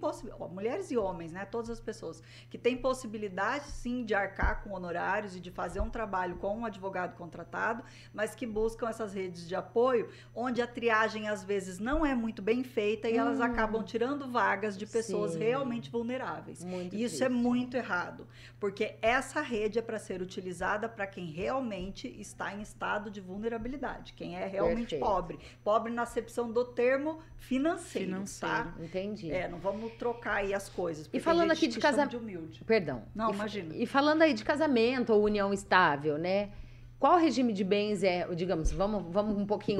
mulheres e homens, né, todas as pessoas, que têm possibilidade sim de arcar com honorários e de fazer um trabalho com um advogado contratado, mas que buscam essas redes de apoio, onde a triagem às vezes não é muito bem feita e elas acabam tirando vagas de pessoas realmente vulneráveis. Isso é muito errado, porque essa rede é para ser utilizada para quem realmente está em estado de vulnerabilidade, quem é realmente pobre na acepção do termo financeiro. Tá? Entendi. Não vamos trocar aí as coisas. E falando aqui de casamento, perdão. Não, imagina. E falando aí de casamento ou união estável, né? Qual regime de bens digamos, vamos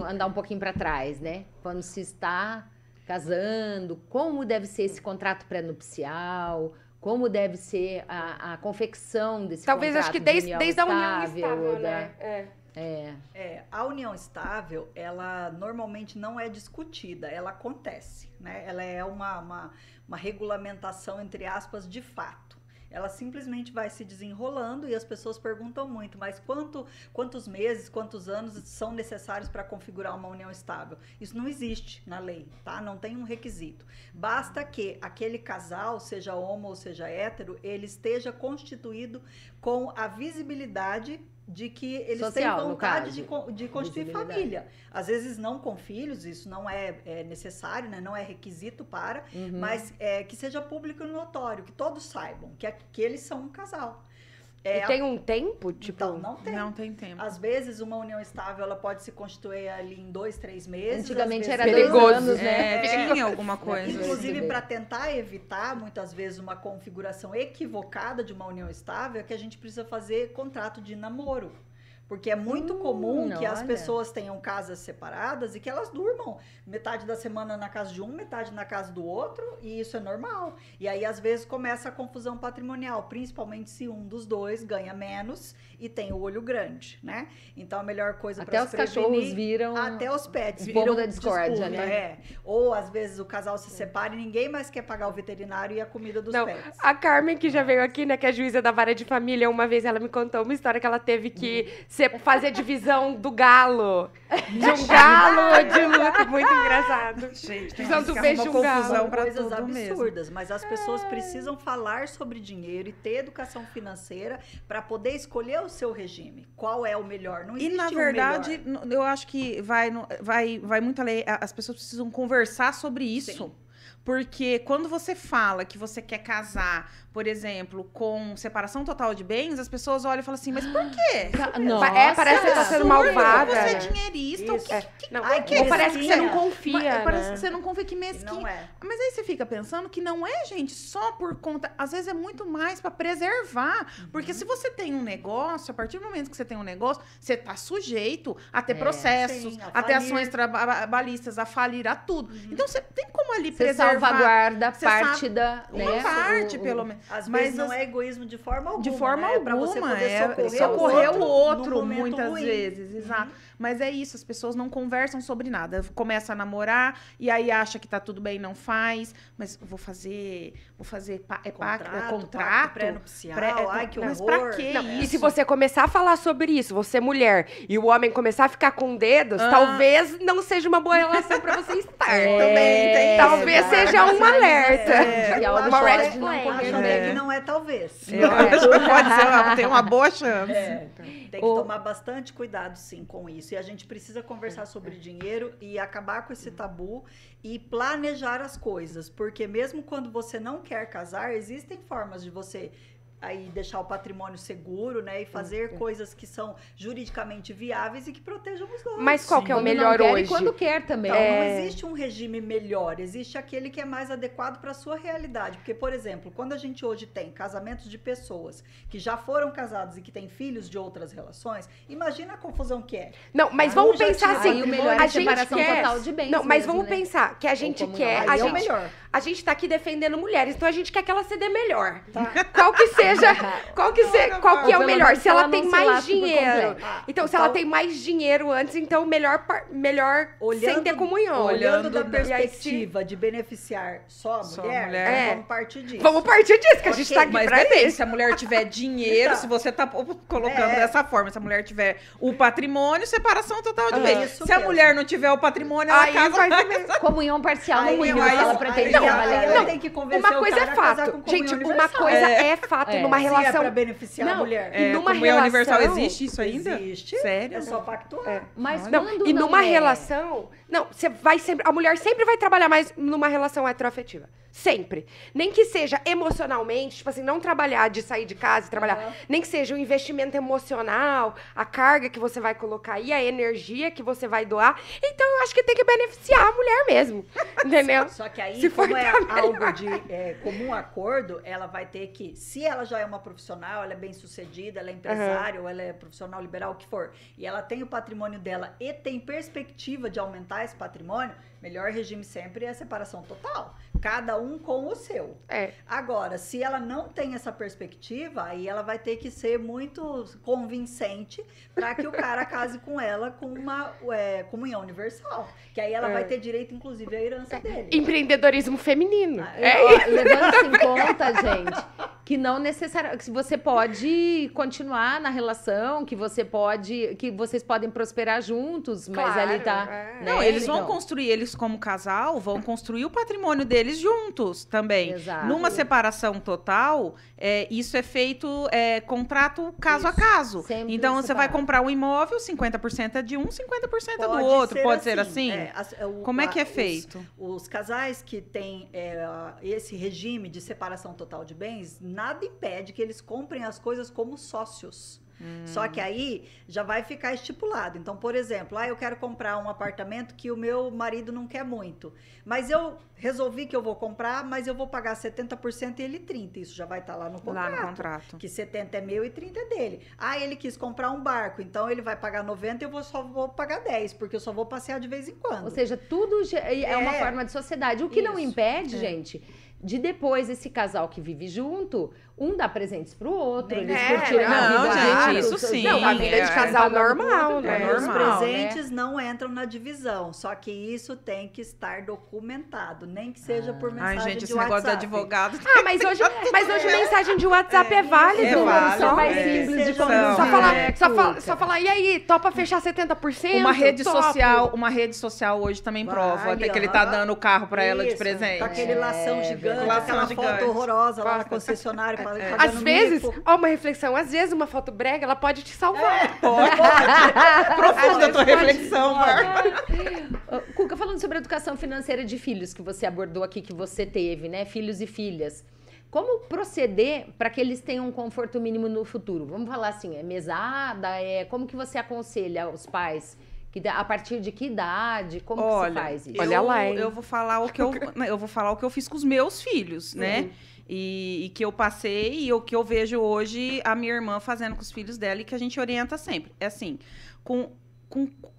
andar um pouquinho para trás, né? Quando se está casando, como deve ser esse contrato pré-nupcial, como deve ser a confecção desse Talvez contrato acho que de desde a união estável, da- né? A união estável, ela normalmente não é discutida, ela acontece, né? Ela é uma regulamentação, entre aspas, de fato. Ela simplesmente vai se desenrolando e as pessoas perguntam muito, mas quantos meses, quantos anos são necessários para configurar uma união estável? Isso não existe na lei, tá? Não tem um requisito. Basta que aquele casal, seja homo ou seja hétero, ele esteja constituído com a visibilidade de que eles Social, têm no vontade caso. de constituir Visibilidade. família. Às vezes não com filhos, isso não é necessário, né? Não é requisito para, Uhum. mas que seja público e notório, que todos saibam que eles são um casal. E tem um tempo, tipo... Então, não tem. Não tem tempo. Às vezes, uma união estável, ela pode se constituir ali em 2, 3 meses. Antigamente às era vezes- 2 Perigoso. anos, né? Tinha alguma coisa. Inclusive, para tentar evitar, muitas vezes, uma configuração equivocada de uma união estável, é que a gente precisa fazer contrato de namoro. Porque é muito comum que as olha. pessoas tenham casas separadas e que elas durmam metade da semana na casa de um, metade na casa do outro, e isso é normal. E aí, às vezes, começa a confusão patrimonial, principalmente se um dos dois ganha menos e tem o olho grande, né? Então, a melhor coisa Até para os se cachorros prevenir... viram... Até os pets o povo viram da discórdia, disputa, né? Ou, às vezes, o casal se separa e ninguém mais quer pagar o veterinário e a comida dos Não, pets. a Carmen, que já veio aqui, né, que é juíza da vara de família, uma vez ela me contou uma história que ela teve que fazer divisão do galo. De um galo de luta. Muito engraçado. Gente, tem Divisão do uma beijo de um galo. confusão pra Coisas tudo mesmo. absurdas, mas as pessoas precisam falar sobre dinheiro e ter educação financeira para poder escolher o seu regime. Qual é o melhor? Não E, existe na um verdade, melhor. eu acho que vai muito além. As pessoas precisam conversar sobre isso. Sim. Porque quando você fala que você quer casar, por exemplo, com separação total de bens, as pessoas olham e falam assim, mas por quê? Nossa, parece que você tá sendo Absurdo, malvada. Você é né? dinheirista, o Isso. que Não, Ai, que ou parece que você não mesquinha. confia, Parece né? que você não confia, que E mesquinho. não é. Mas aí você fica pensando que não é, gente, só por conta. Às vezes é muito mais pra preservar. Porque se você tem um negócio, a partir do momento que você tem um negócio, você tá sujeito a ter processos, sim, a ter falir. ações trabalhistas, a falir, a tudo. Então você tem como ali Você preservar. salvaguarda Você parte da... Uma né, parte, pelo menos. Às Mas vezes não é egoísmo de forma alguma. de forma né? Pra você alguma, poder socorrer o no outro, momento muitas ruim. vezes, exato. Mas é isso, as pessoas não conversam sobre nada. Começa a namorar e aí acha que tá tudo bem, não faz. Mas vou fazer contrato pré-nupcial, ai, que mas horror. pra que Não, isso? e se você começar a falar sobre isso, você mulher, e o homem começar a ficar com dedos, talvez não seja uma boa relação pra você estar. Também tem Talvez isso, seja um alerta. Que é algo Uma red pode não flag. comer Acho no até meio. que não é talvez. Eu acho que pode ser, tem uma boa chance. Tem que tomar bastante cuidado, sim, com isso. E a gente precisa conversar sobre dinheiro e acabar com esse tabu e planejar as coisas. Porque mesmo quando você não quer casar, existem formas de você aí deixar o patrimônio seguro, né? E fazer coisas que são juridicamente viáveis e que protejam os dois. Mas qual que é o Quando não melhor quer hoje? E quando quer também. Então, não existe um regime melhor, existe aquele que é mais adequado para a sua realidade. Porque, por exemplo, quando a gente hoje tem casamentos de pessoas que já foram casadas e que têm filhos de outras relações, imagina a confusão que é. Não, mas vamos pensar Aí assim, o melhor é a a gente separação quer... total de bens Não, mas mesmo, vamos né? pensar que a gente comunhão. quer... Aí A é o gente, melhor. a gente tá aqui defendendo mulheres, então a gente quer que ela se dê melhor. Qual que seja... Qual que é o Pelo melhor? menos Se ela ela tem não se mais lasca por dinheiro. completo. Então, se ela tem mais dinheiro antes, então melhor sem ter comunhão. Olhando da Olhando perspectiva de beneficiar só a Só a mulher, mulher. É. vamos partir disso. Vamos partir disso, que a gente Ok, tá aqui Mas pra depende, isso. se a mulher tiver dinheiro, Então. se você tá colocando dessa forma, se a mulher tiver o patrimônio, separação total de bens. isso Se a mesmo. mulher não tiver o patrimônio, ela Aí casa vai mais. Comunhão parcial no Aí, mínimo, aí, que ela aí, pretende não, trabalhar. ela Não, tem que convencer Uma o coisa cara é a casar fato. com comunhão Gente, uma universal. coisa é fato. É. Numa Se é relação... pra beneficiar a Não, mulher. E numa comunhão universal relação- existe isso ainda? Existe. Sério? É só pactuar. Mas Não, quando e não numa é? relação... Não, você vai sempre... A mulher sempre vai trabalhar mais numa relação heteroafetiva. Sempre. Nem que seja emocionalmente, tipo assim, não trabalhar de sair de casa e trabalhar. Nem que seja um investimento emocional, a carga que você vai colocar aí, a energia que você vai doar. Então, eu acho que tem que beneficiar a mulher mesmo. Entendeu? Só que aí, Se for como é pra algo de comum acordo, ela vai ter que, se ela já é uma profissional, ela é bem-sucedida, ela é empresária, ou ela é profissional liberal, o que for, e ela tem o patrimônio dela e tem perspectiva de aumentar esse patrimônio, melhor regime sempre é a separação total. Cada um com o seu. Agora, se ela não tem essa perspectiva, aí ela vai ter que ser muito convincente para que o cara case com ela com uma comunhão universal. Que aí ela vai ter direito, inclusive, à herança dele. Empreendedorismo feminino. Levando-se em conta, gente, que não necessariamente, que você pode continuar na relação, que vocês podem prosperar juntos, mas Claro, ali tá... é. né? Não, eles vão Então, construir, eles como casal, vão construir o patrimônio deles juntos também. Exato. Numa separação total, isso é feito contrato caso a caso. Sempre Então, você vai separado. comprar um imóvel, 50% é de um, 50% é do Pode outro. ser Pode ser assim? Como é que é feito? Os casais que têm esse regime de separação total de bens, nada impede que eles comprem as coisas como sócios. Só que aí já vai ficar estipulado. Então, por exemplo, eu quero comprar um apartamento que o meu marido não quer muito. Mas eu resolvi que eu vou comprar, mas eu vou pagar 70% e ele 30%. Isso já vai estar lá no contrato. Lá no contrato. Que 70% é meu e 30% é dele. Ele quis comprar um barco, então ele vai pagar 90% e eu só vou pagar 10%, porque eu só vou passear de vez em quando. Ou seja, tudo é uma forma de sociedade. O que não Isso. impede, gente, de depois esse casal que vive junto, um dá presentes pro outro, eles curtirem a não, vida gente, juntos. isso sim. Não, a vida de casal normal, É né? Os normal, presentes não entram na divisão, só que isso tem que estar documentado, nem que seja por mensagem Ai, gente, de esse negócio de WhatsApp. advogado. Mas hoje mensagem de WhatsApp é válido. É válido. Só mais É. simples de Seja comunicação. Só falar, e aí, topa fechar 70%? Uma rede Topo. social hoje também Vale, prova até que ele tá dando o carro pra ela de Isso, presente. Com aquele lação gigante, Lação aquela gigante. foto horrorosa lá na concessionária. pagando Às vezes, mico. ó, uma reflexão, às vezes uma foto brega, ela pode te salvar. Profunda a tua reflexão, Marco. Cuca, falando sobre a educação financeira de filhos, que você abordou aqui, que você teve, né? Filhos e filhas. Como proceder para que eles tenham um conforto mínimo no futuro? Vamos falar assim, mesada? Como que você aconselha os pais? A partir de que idade? Como que se faz isso? Olha lá, hein? Eu vou falar o que eu fiz com os meus filhos, né? E que eu passei e o que eu vejo hoje a minha irmã fazendo com os filhos dela e que a gente orienta sempre. É assim, com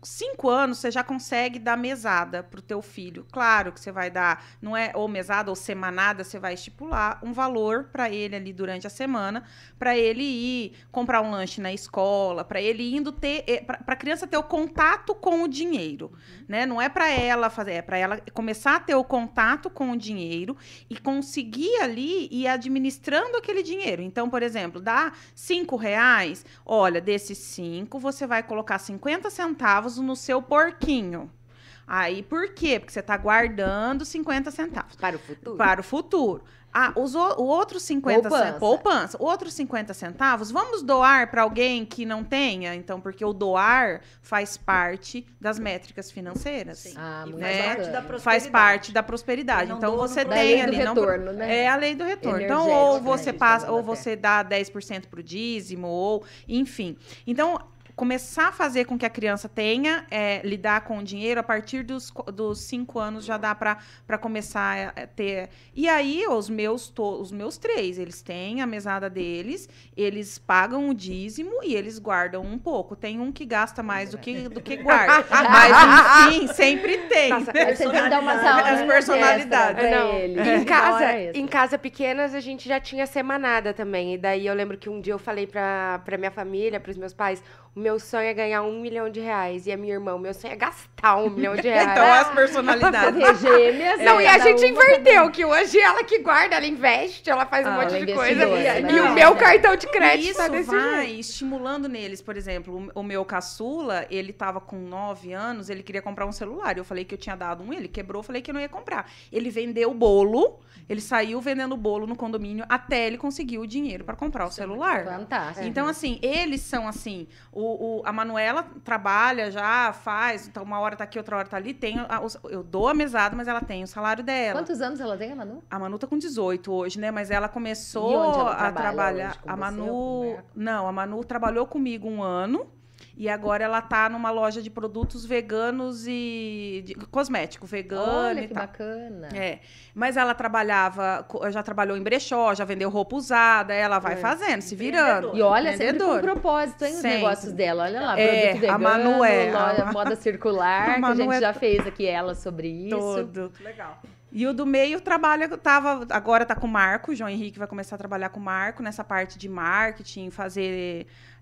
5 anos, você já consegue dar mesada pro teu filho. Claro que você vai dar, não é ou mesada ou semanada, você vai estipular um valor para ele ali durante a semana, para ele ir comprar um lanche na escola, para ele indo ter, para a criança ter o contato com o dinheiro, né? Não é para ela fazer, é para ela começar a ter o contato com o dinheiro e conseguir ali ir administrando aquele dinheiro. Então, por exemplo, dá R$5, olha, desses 5, você vai colocar 50 centavos no seu porquinho. Aí, por quê? Porque você está guardando 50 centavos. Para o futuro? Para o futuro. O outro 50 centavos, poupança. Outros 50 centavos, vamos doar para alguém que não tenha? Então, porque o doar faz parte das métricas financeiras. Sim. Muito Né? Faz parte da prosperidade. Faz parte da prosperidade. Não Então, doa, você não tem prosper. ali... Da lei do retorno, né? É a lei do retorno. Então, Energética, ou né, você gente, passa, falando ou você dá 10% pro dízimo, ou... Enfim. Então... Começar a fazer com que a criança tenha, lidar com o dinheiro, a partir dos 5 anos já dá para começar a ter. E aí, os meus 3, eles têm a mesada deles, eles pagam o dízimo e eles guardam um pouco. Tem um que gasta mais do que guarda. Mas, enfim, sempre tem. Nossa, Aí você tem que dar umas aulas As personalidades. pra Não, eles. em casa pequenas a gente já tinha semanada também. E daí eu lembro que um dia eu falei pra minha família, pros meus pais, o meu sonho é ganhar R$1 milhão. E a minha irmã, o meu sonho é gastar R$1 milhão. Então, as personalidades. Gêmeas, Não, e a cada gente uma inverteu, que hoje ela que guarda, ela investe, ela faz um monte ela de é coisa. investidora, né? E o meu cartão de crédito Isso tá desse vai jeito. estimulando neles. Por exemplo, o meu caçula, ele tava com 9 anos, ele queria comprar um celular. Eu falei que eu tinha dado um, ele quebrou, eu falei que eu não ia comprar. Ele vendeu o bolo, ele saiu vendendo o bolo no condomínio até ele conseguir o dinheiro para comprar o celular. Fantástico. Então, assim, eles são assim. A Manuela trabalha já, faz, então uma hora tá aqui, outra hora tá ali. Eu dou a mesada, mas ela tem o salário dela. Quantos anos ela tem, a Manu? A Manu tá com 18 hoje, né? Mas ela E começou onde ela a trabalha trabalhar. hoje, com A você Manu. ou com o Marco? Não, a Manu trabalhou comigo 1 ano. E agora ela tá numa loja de produtos veganos e de cosmético vegano Olha e que tal. bacana. Mas ela já trabalhou em brechó, já vendeu roupa usada, ela vai fazendo, se virando. E olha, sempre com Empreendedora. propósito, hein, os Sempre. negócios dela. Olha lá, É, produto a vegano, Manu loja, moda circular, que a Manu gente é já fez aqui ela sobre isso. Todo. Muito legal. E o do meio agora tá com o Marco, o João Henrique vai começar a trabalhar com o Marco nessa parte de marketing,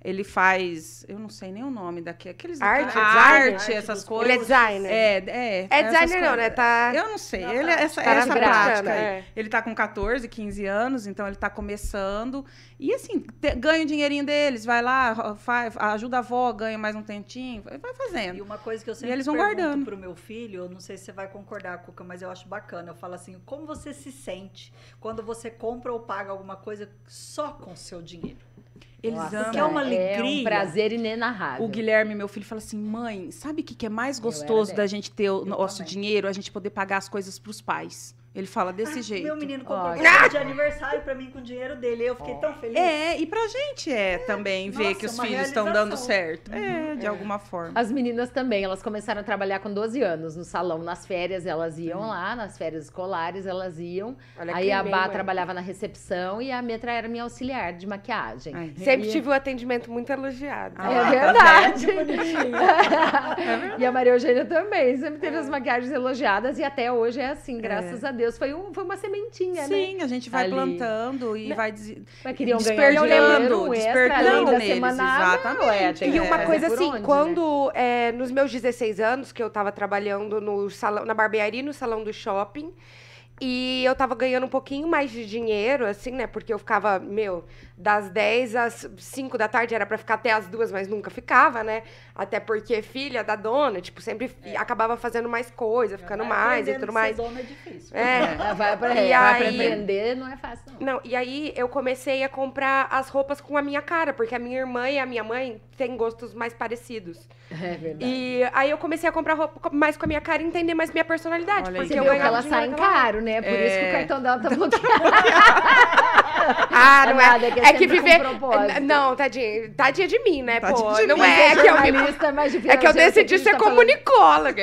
ele faz, eu não sei nem o nome aqueles Arte, arte, designer? essas Ele coisas. Ele é designer. É É essas designer não, né? Tá... Eu não sei, Não, ele tá. essa Tá na prática prática, aí. é. Ele tá com 14, 15 anos, então ele tá começando. E assim, ganha o dinheirinho deles, vai lá, ajuda a avó, ganha mais um tentinho, vai E fazendo. uma coisa que eu sempre eles vão pergunto guardando. pro meu filho, eu não sei se você vai concordar, Cuca, mas eu acho bacana. Eu falo assim, como você se sente quando você compra ou paga alguma coisa só com seu dinheiro? Eles Nossa, amam. Que é uma É um alegria. prazer inenarrável. O Guilherme, meu filho, fala assim, mãe, sabe o que é mais era gostoso dela. da gente ter o nosso também. dinheiro? A gente poder pagar as coisas pros pais. Ele fala desse jeito. Meu menino comprou Ó. um presente de aniversário pra mim com o dinheiro dele. Eu fiquei tão feliz. E pra gente também ver nossa, que os uma filhos estão realização. dando certo. De alguma forma. As meninas também, elas começaram a trabalhar com 12 anos no salão. Nas férias elas iam lá, nas férias escolares elas iam. Olha Aí que a Bá bem, trabalhava na recepção e a Metra era minha auxiliar de maquiagem. Ai, Sempre E- tive o atendimento muito elogiado. Ah, É tá verdade. E a Maria Eugênia também, sempre teve as maquiagens elogiadas e até hoje é assim, graças a Deus. Foi uma sementinha, né? Sim, a gente vai Ali. plantando e vai Mas queriam ganhar despertando, dinheiro, um extra, além despertando da neles, semanada, exatamente. ué, tem que E uma fazer coisa por assim, onde, né? quando, nos meus 16 anos, que eu tava trabalhando no salão, na barbearia, no salão do shopping, e eu tava ganhando um pouquinho mais de dinheiro, assim, né? Porque eu ficava, das 10 às 5 da tarde, era pra ficar até as 2, mas nunca ficava, né? Até porque filha da dona, tipo, sempre acabava fazendo mais coisa, ficando mais e tudo mais. Dona é difícil. Vai pra E vai aí- pra empreender, não é fácil, não. Não, e aí eu comecei a comprar as roupas com a minha cara, porque a minha irmã e a minha mãe têm gostos mais parecidos. É verdade. E aí eu comecei a comprar roupa mais com a minha cara e entender mais minha personalidade. Olha aí. Porque Você eu viu que ganhava ela sai dinheiro em naquela caro, né? Por isso que o cartão dela tá bloqueado. Ah, não Nada, é. que é É que sempre com viver. propósito. Não, tadinha. Tadinha de mim, né, Tadinha pô? de Não mim. é que eu me. Jornalista, mais difícil. É que eu Não sei o decidi a gente ser tá falando. comunicóloga.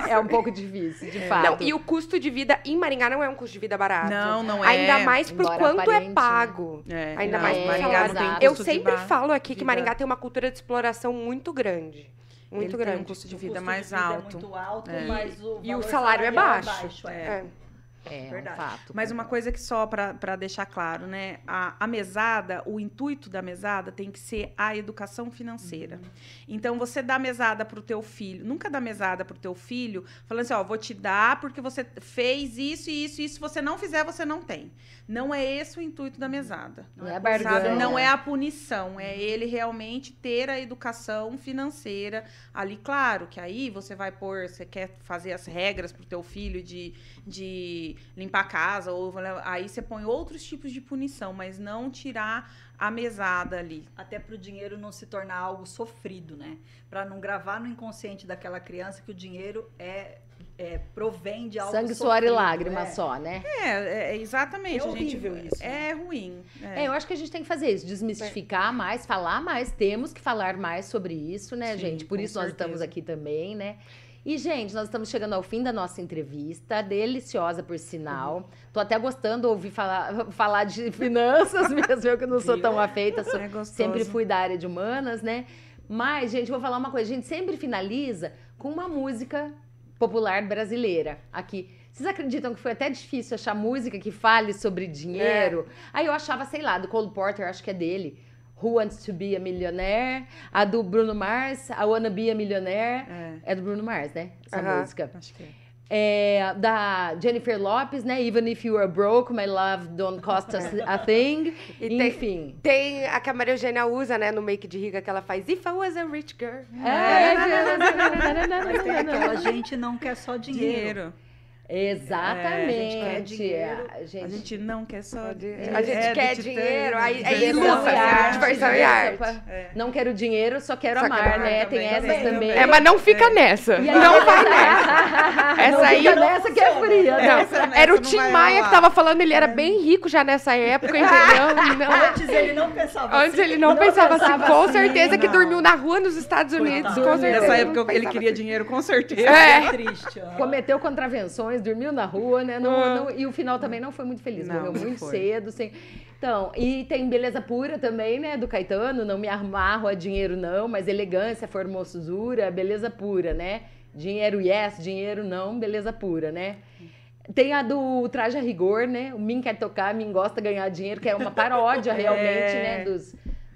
É um pouco difícil, de fato. Não, e o custo de vida em Maringá não é um custo de vida barato. Não é. Ainda mais pro Embora quanto aparente, é pago. Ainda não, mais pro Maringá salário. não tem Eu custo de sempre ba- falo aqui que vida. Maringá tem uma cultura de exploração muito grande. Muito Ele grande. tem um custo de O vida custo mais de vida alto. É muito alto, É. mas o E o valor salário é salarial baixo. é. É um Verdade. fato. Mas uma coisa que só para deixar claro, né? A mesada, o intuito da mesada tem que ser a educação financeira. Então, você dá mesada pro teu filho, nunca dá mesada pro teu filho, falando assim, ó, vou te dar porque você fez isso e isso, e se você não fizer, você não tem. Não é esse o intuito da mesada. Não é Sabe? barganha. Não é a punição, é ele realmente ter a educação financeira ali. Claro que aí você vai pôr, você quer fazer as regras pro teu filho de limpar a casa, ou aí você põe outros tipos de punição, mas não tirar a mesada ali. Até para o dinheiro não se tornar algo sofrido, né? Para não gravar no inconsciente daquela criança que o dinheiro provém de algo Sangue, suor e sofrido, lágrima é. só, né? Exatamente. É horrível gente, isso, né? É ruim. Eu acho que a gente tem que fazer isso, desmistificar mais, falar mais, temos que falar mais sobre isso, né, Sim, gente? Por com isso nós certeza. estamos aqui também, né? E, gente, nós estamos chegando ao fim da nossa entrevista, deliciosa por sinal. Tô até gostando de ouvir falar de finanças mesmo, eu que não sou tão afeita, gostoso. sempre fui da área de humanas, né? Mas, gente, vou falar uma coisa, a gente sempre finaliza com uma música popular brasileira aqui. Vocês acreditam que foi até difícil achar música que fale sobre dinheiro? Aí eu achava, sei lá, do Cole Porter, acho que é dele. Who Wants to Be a Millionaire? A do Bruno Mars, I Wanna Be a Millionaire. É do Bruno Mars, né? Essa música. Acho que é. Da Jennifer Lopez, né? Even If You Are Broke, My Love Don't Cost Us a Thing. E tem- Enfim. Tem a que a Maria Eugênia usa, né, no Make de Riga, que ela faz If I Was a Rich Girl. Mas tem aquela gente não quer só dinheiro. Exatamente. a gente quer dinheiro. A gente não quer só... A gente quer dinheiro, aí Diversão luta, e arte, diversão e arte. Não quero dinheiro, só quero Só amar, quero né? amar Tem também. essas também. É, mas não fica nessa. E aí, Não vai nessa. Essa não aí... fica nessa que é fria, né? Não, era o não Tim vai Maia rolar. que tava falando, ele era bem rico já nessa época, entendeu? Não. Antes ele não pensava Antes assim. ele não pensava assim, pensava com assim, certeza que não. dormiu na rua nos Estados Unidos, Coitado. com certeza. Nessa não época ele pensava queria assim. dinheiro, com certeza. É. Triste. ó. Cometeu contravenções, dormiu na rua, né? E o final também não foi muito feliz. Não, Morreu não muito foi. cedo. Então, e tem Beleza Pura também, né? Do Caetano. Não me amarro a dinheiro, não, mas elegância, formosura, beleza pura, né? Dinheiro yes, dinheiro não, beleza pura, né? Tem a do Traje a Rigor, né? O Mim quer tocar, Mim gosta ganhar dinheiro, que é uma paródia realmente, né?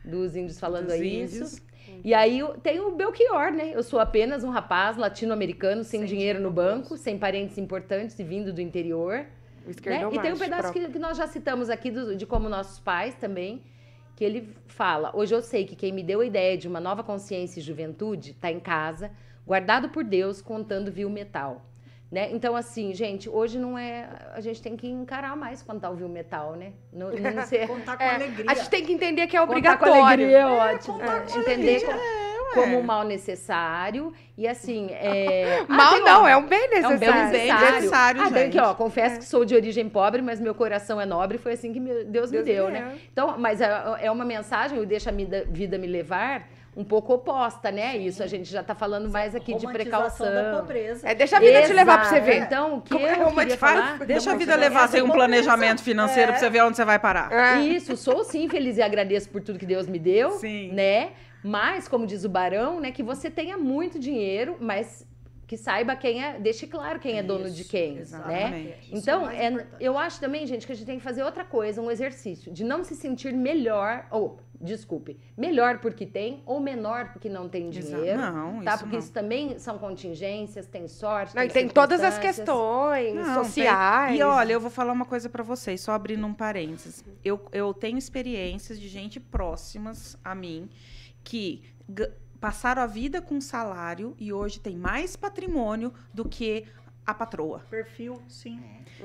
Dos índios falando Dos aí índios. isso. E aí tem o Belchior, né? Eu sou apenas um rapaz latino-americano sem dinheiro no banco, sem parentes importantes e vindo do interior. O Né? esquerdomacho, E tem um pedaço próprio. que nós já citamos aqui de como nossos pais também, que ele fala: hoje eu sei que quem me deu a ideia de uma nova consciência e juventude está em casa, guardado por Deus, contando vil metal. Né? Então, assim, gente, hoje não é... A gente tem que encarar mais quando tá o vil metal, né? Não ser... Contar com É, alegria. a gente tem que entender que é Contar com obrigatório. alegria é ótimo. contar com Entender alegria. como um mal necessário. E assim, Mal tem não, uma- é um bem é um necessário. bem necessário, necessário. Tem gente. aqui, ó, confesso que sou de origem pobre, mas meu coração é nobre. Foi assim que Deus me deu, né? Então, mas é uma mensagem, o Deixa a Vida Me Levar, um pouco oposta, né? Isso a gente já tá falando mais aqui de Romantização da precaução. pobreza. É, deixa a vida te levar pra você Exato. ver. Então, o que Como eu é queria romantizar? falar... Deixa a vida levar sem um planejamento financeiro pra você ver onde você vai parar. É. Isso, sou sim feliz e agradeço por tudo que Deus me deu, Sim. né? Mas, como diz o Barão, né, que você tenha muito dinheiro, mas que saiba quem é, deixe claro quem é dono de quem, né? exatamente. Isso Então, é mais importante. eu acho também, gente, que a gente tem que fazer outra coisa, um exercício de não se sentir melhor, melhor porque tem ou menor porque não tem dinheiro, Não, tá? isso Porque não. isso também são contingências, tem sorte, Não, e tem todas as circunstâncias. questões Não, sociais. tem. E olha, eu vou falar uma coisa pra vocês, só abrindo um parênteses. Eu tenho experiências de gente próximas a mim que passaram a vida com salário e hoje tem mais patrimônio do que a patroa, Perfil, sim.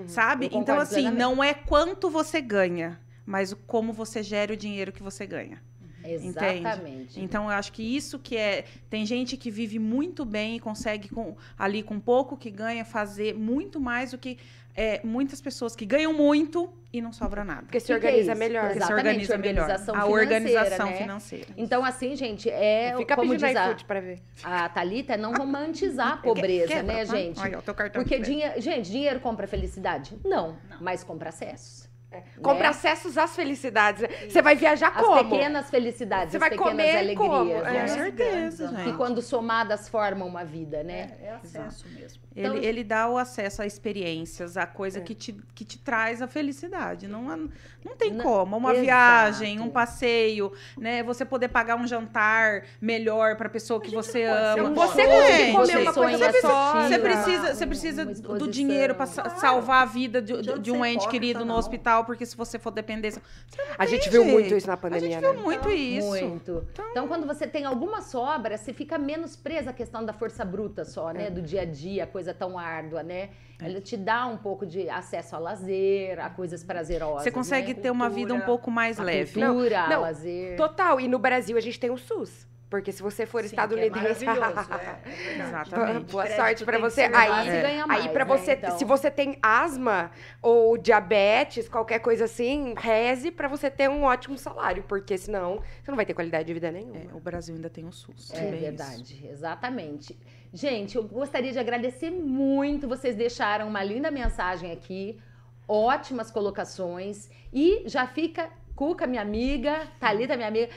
sabe? Eu concordo Então, assim, plenamente. não é quanto você ganha, mas como você gera o dinheiro que você ganha. Exatamente. Então, eu acho que isso que é... Tem gente que vive muito bem e consegue, ali com pouco que ganha, fazer muito mais do que muitas pessoas que ganham muito e não sobra nada. Porque se Que organiza é isso? melhor. Porque se Exatamente, organiza melhor. organização A financeira, organização né? financeira. Então, assim, gente, Fica como pedindo diz iFood pra ver. a Thalita, é não romantizar a pobreza, Quebra, né, tá? gente? Olha, o teu cartão Porque, de crédito. dinheiro compra felicidade? Não, mas compra acessos. Compra né? acessos às felicidades. Né? Você vai viajar As como? pequenas felicidades, Você as vai pequenas comer alegrias, como? né? É. Com certeza, Que gente. quando somadas formam uma vida, né? É acesso mesmo. Então, Ele dá o acesso a experiências, a coisa que te traz a felicidade. Não tem Não- como. Uma Exato. viagem, um passeio, né? Você poder pagar um jantar melhor para a pessoa que você ama. Você Gente, conseguir comer uma sonho coisa só. assistir, Você precisa uma do exposição. dinheiro para salvar a vida de Adianta um ser ente hipócrita, querido no não. hospital, porque se você for depender... A gente viu muito isso na A pandemia, gente viu né? muito isso. Muito. Então, quando você tem alguma sobra, você fica menos presa à questão da força bruta só, né? Do dia a dia, a coisa tão árdua, né? Ela te dá um pouco de acesso ao lazer, a coisas prazerosas. Você consegue né? ter uma vida um pouco mais A leve. cultura, Não, lazer. Total. E no Brasil a gente tem o SUS. Porque se você for Sim, estadunidense... que é maravilhoso, é verdade. Exatamente. Boa Crédito sorte pra tem que você. ser lá Aí, se ganha mais, aí para né? você, Então- se você tem asma ou diabetes, qualquer coisa assim, reze pra você ter um ótimo salário, porque senão você não vai ter qualidade de vida nenhuma. O Brasil ainda tem o SUS. É bem isso. verdade, exatamente. Gente, eu gostaria de agradecer muito. Vocês deixaram uma linda mensagem aqui, ótimas colocações. E já fica Cuca, minha amiga, Thalita, minha amiga,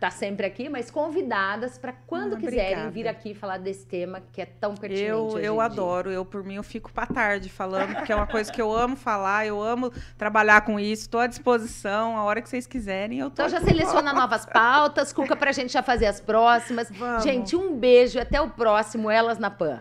tá sempre aqui, mas convidadas para quando quiserem obrigada. vir aqui falar desse tema que é tão pertinente hoje em Eu dia. adoro, por mim eu fico pra tarde falando, porque é uma coisa que eu amo falar, eu amo trabalhar com isso, estou à disposição, a hora que vocês quiserem, eu tô Então já aqui. seleciona novas pautas, Cuca, pra gente já fazer as próximas. Vamos. Gente, um beijo e até o próximo Elas na Pan.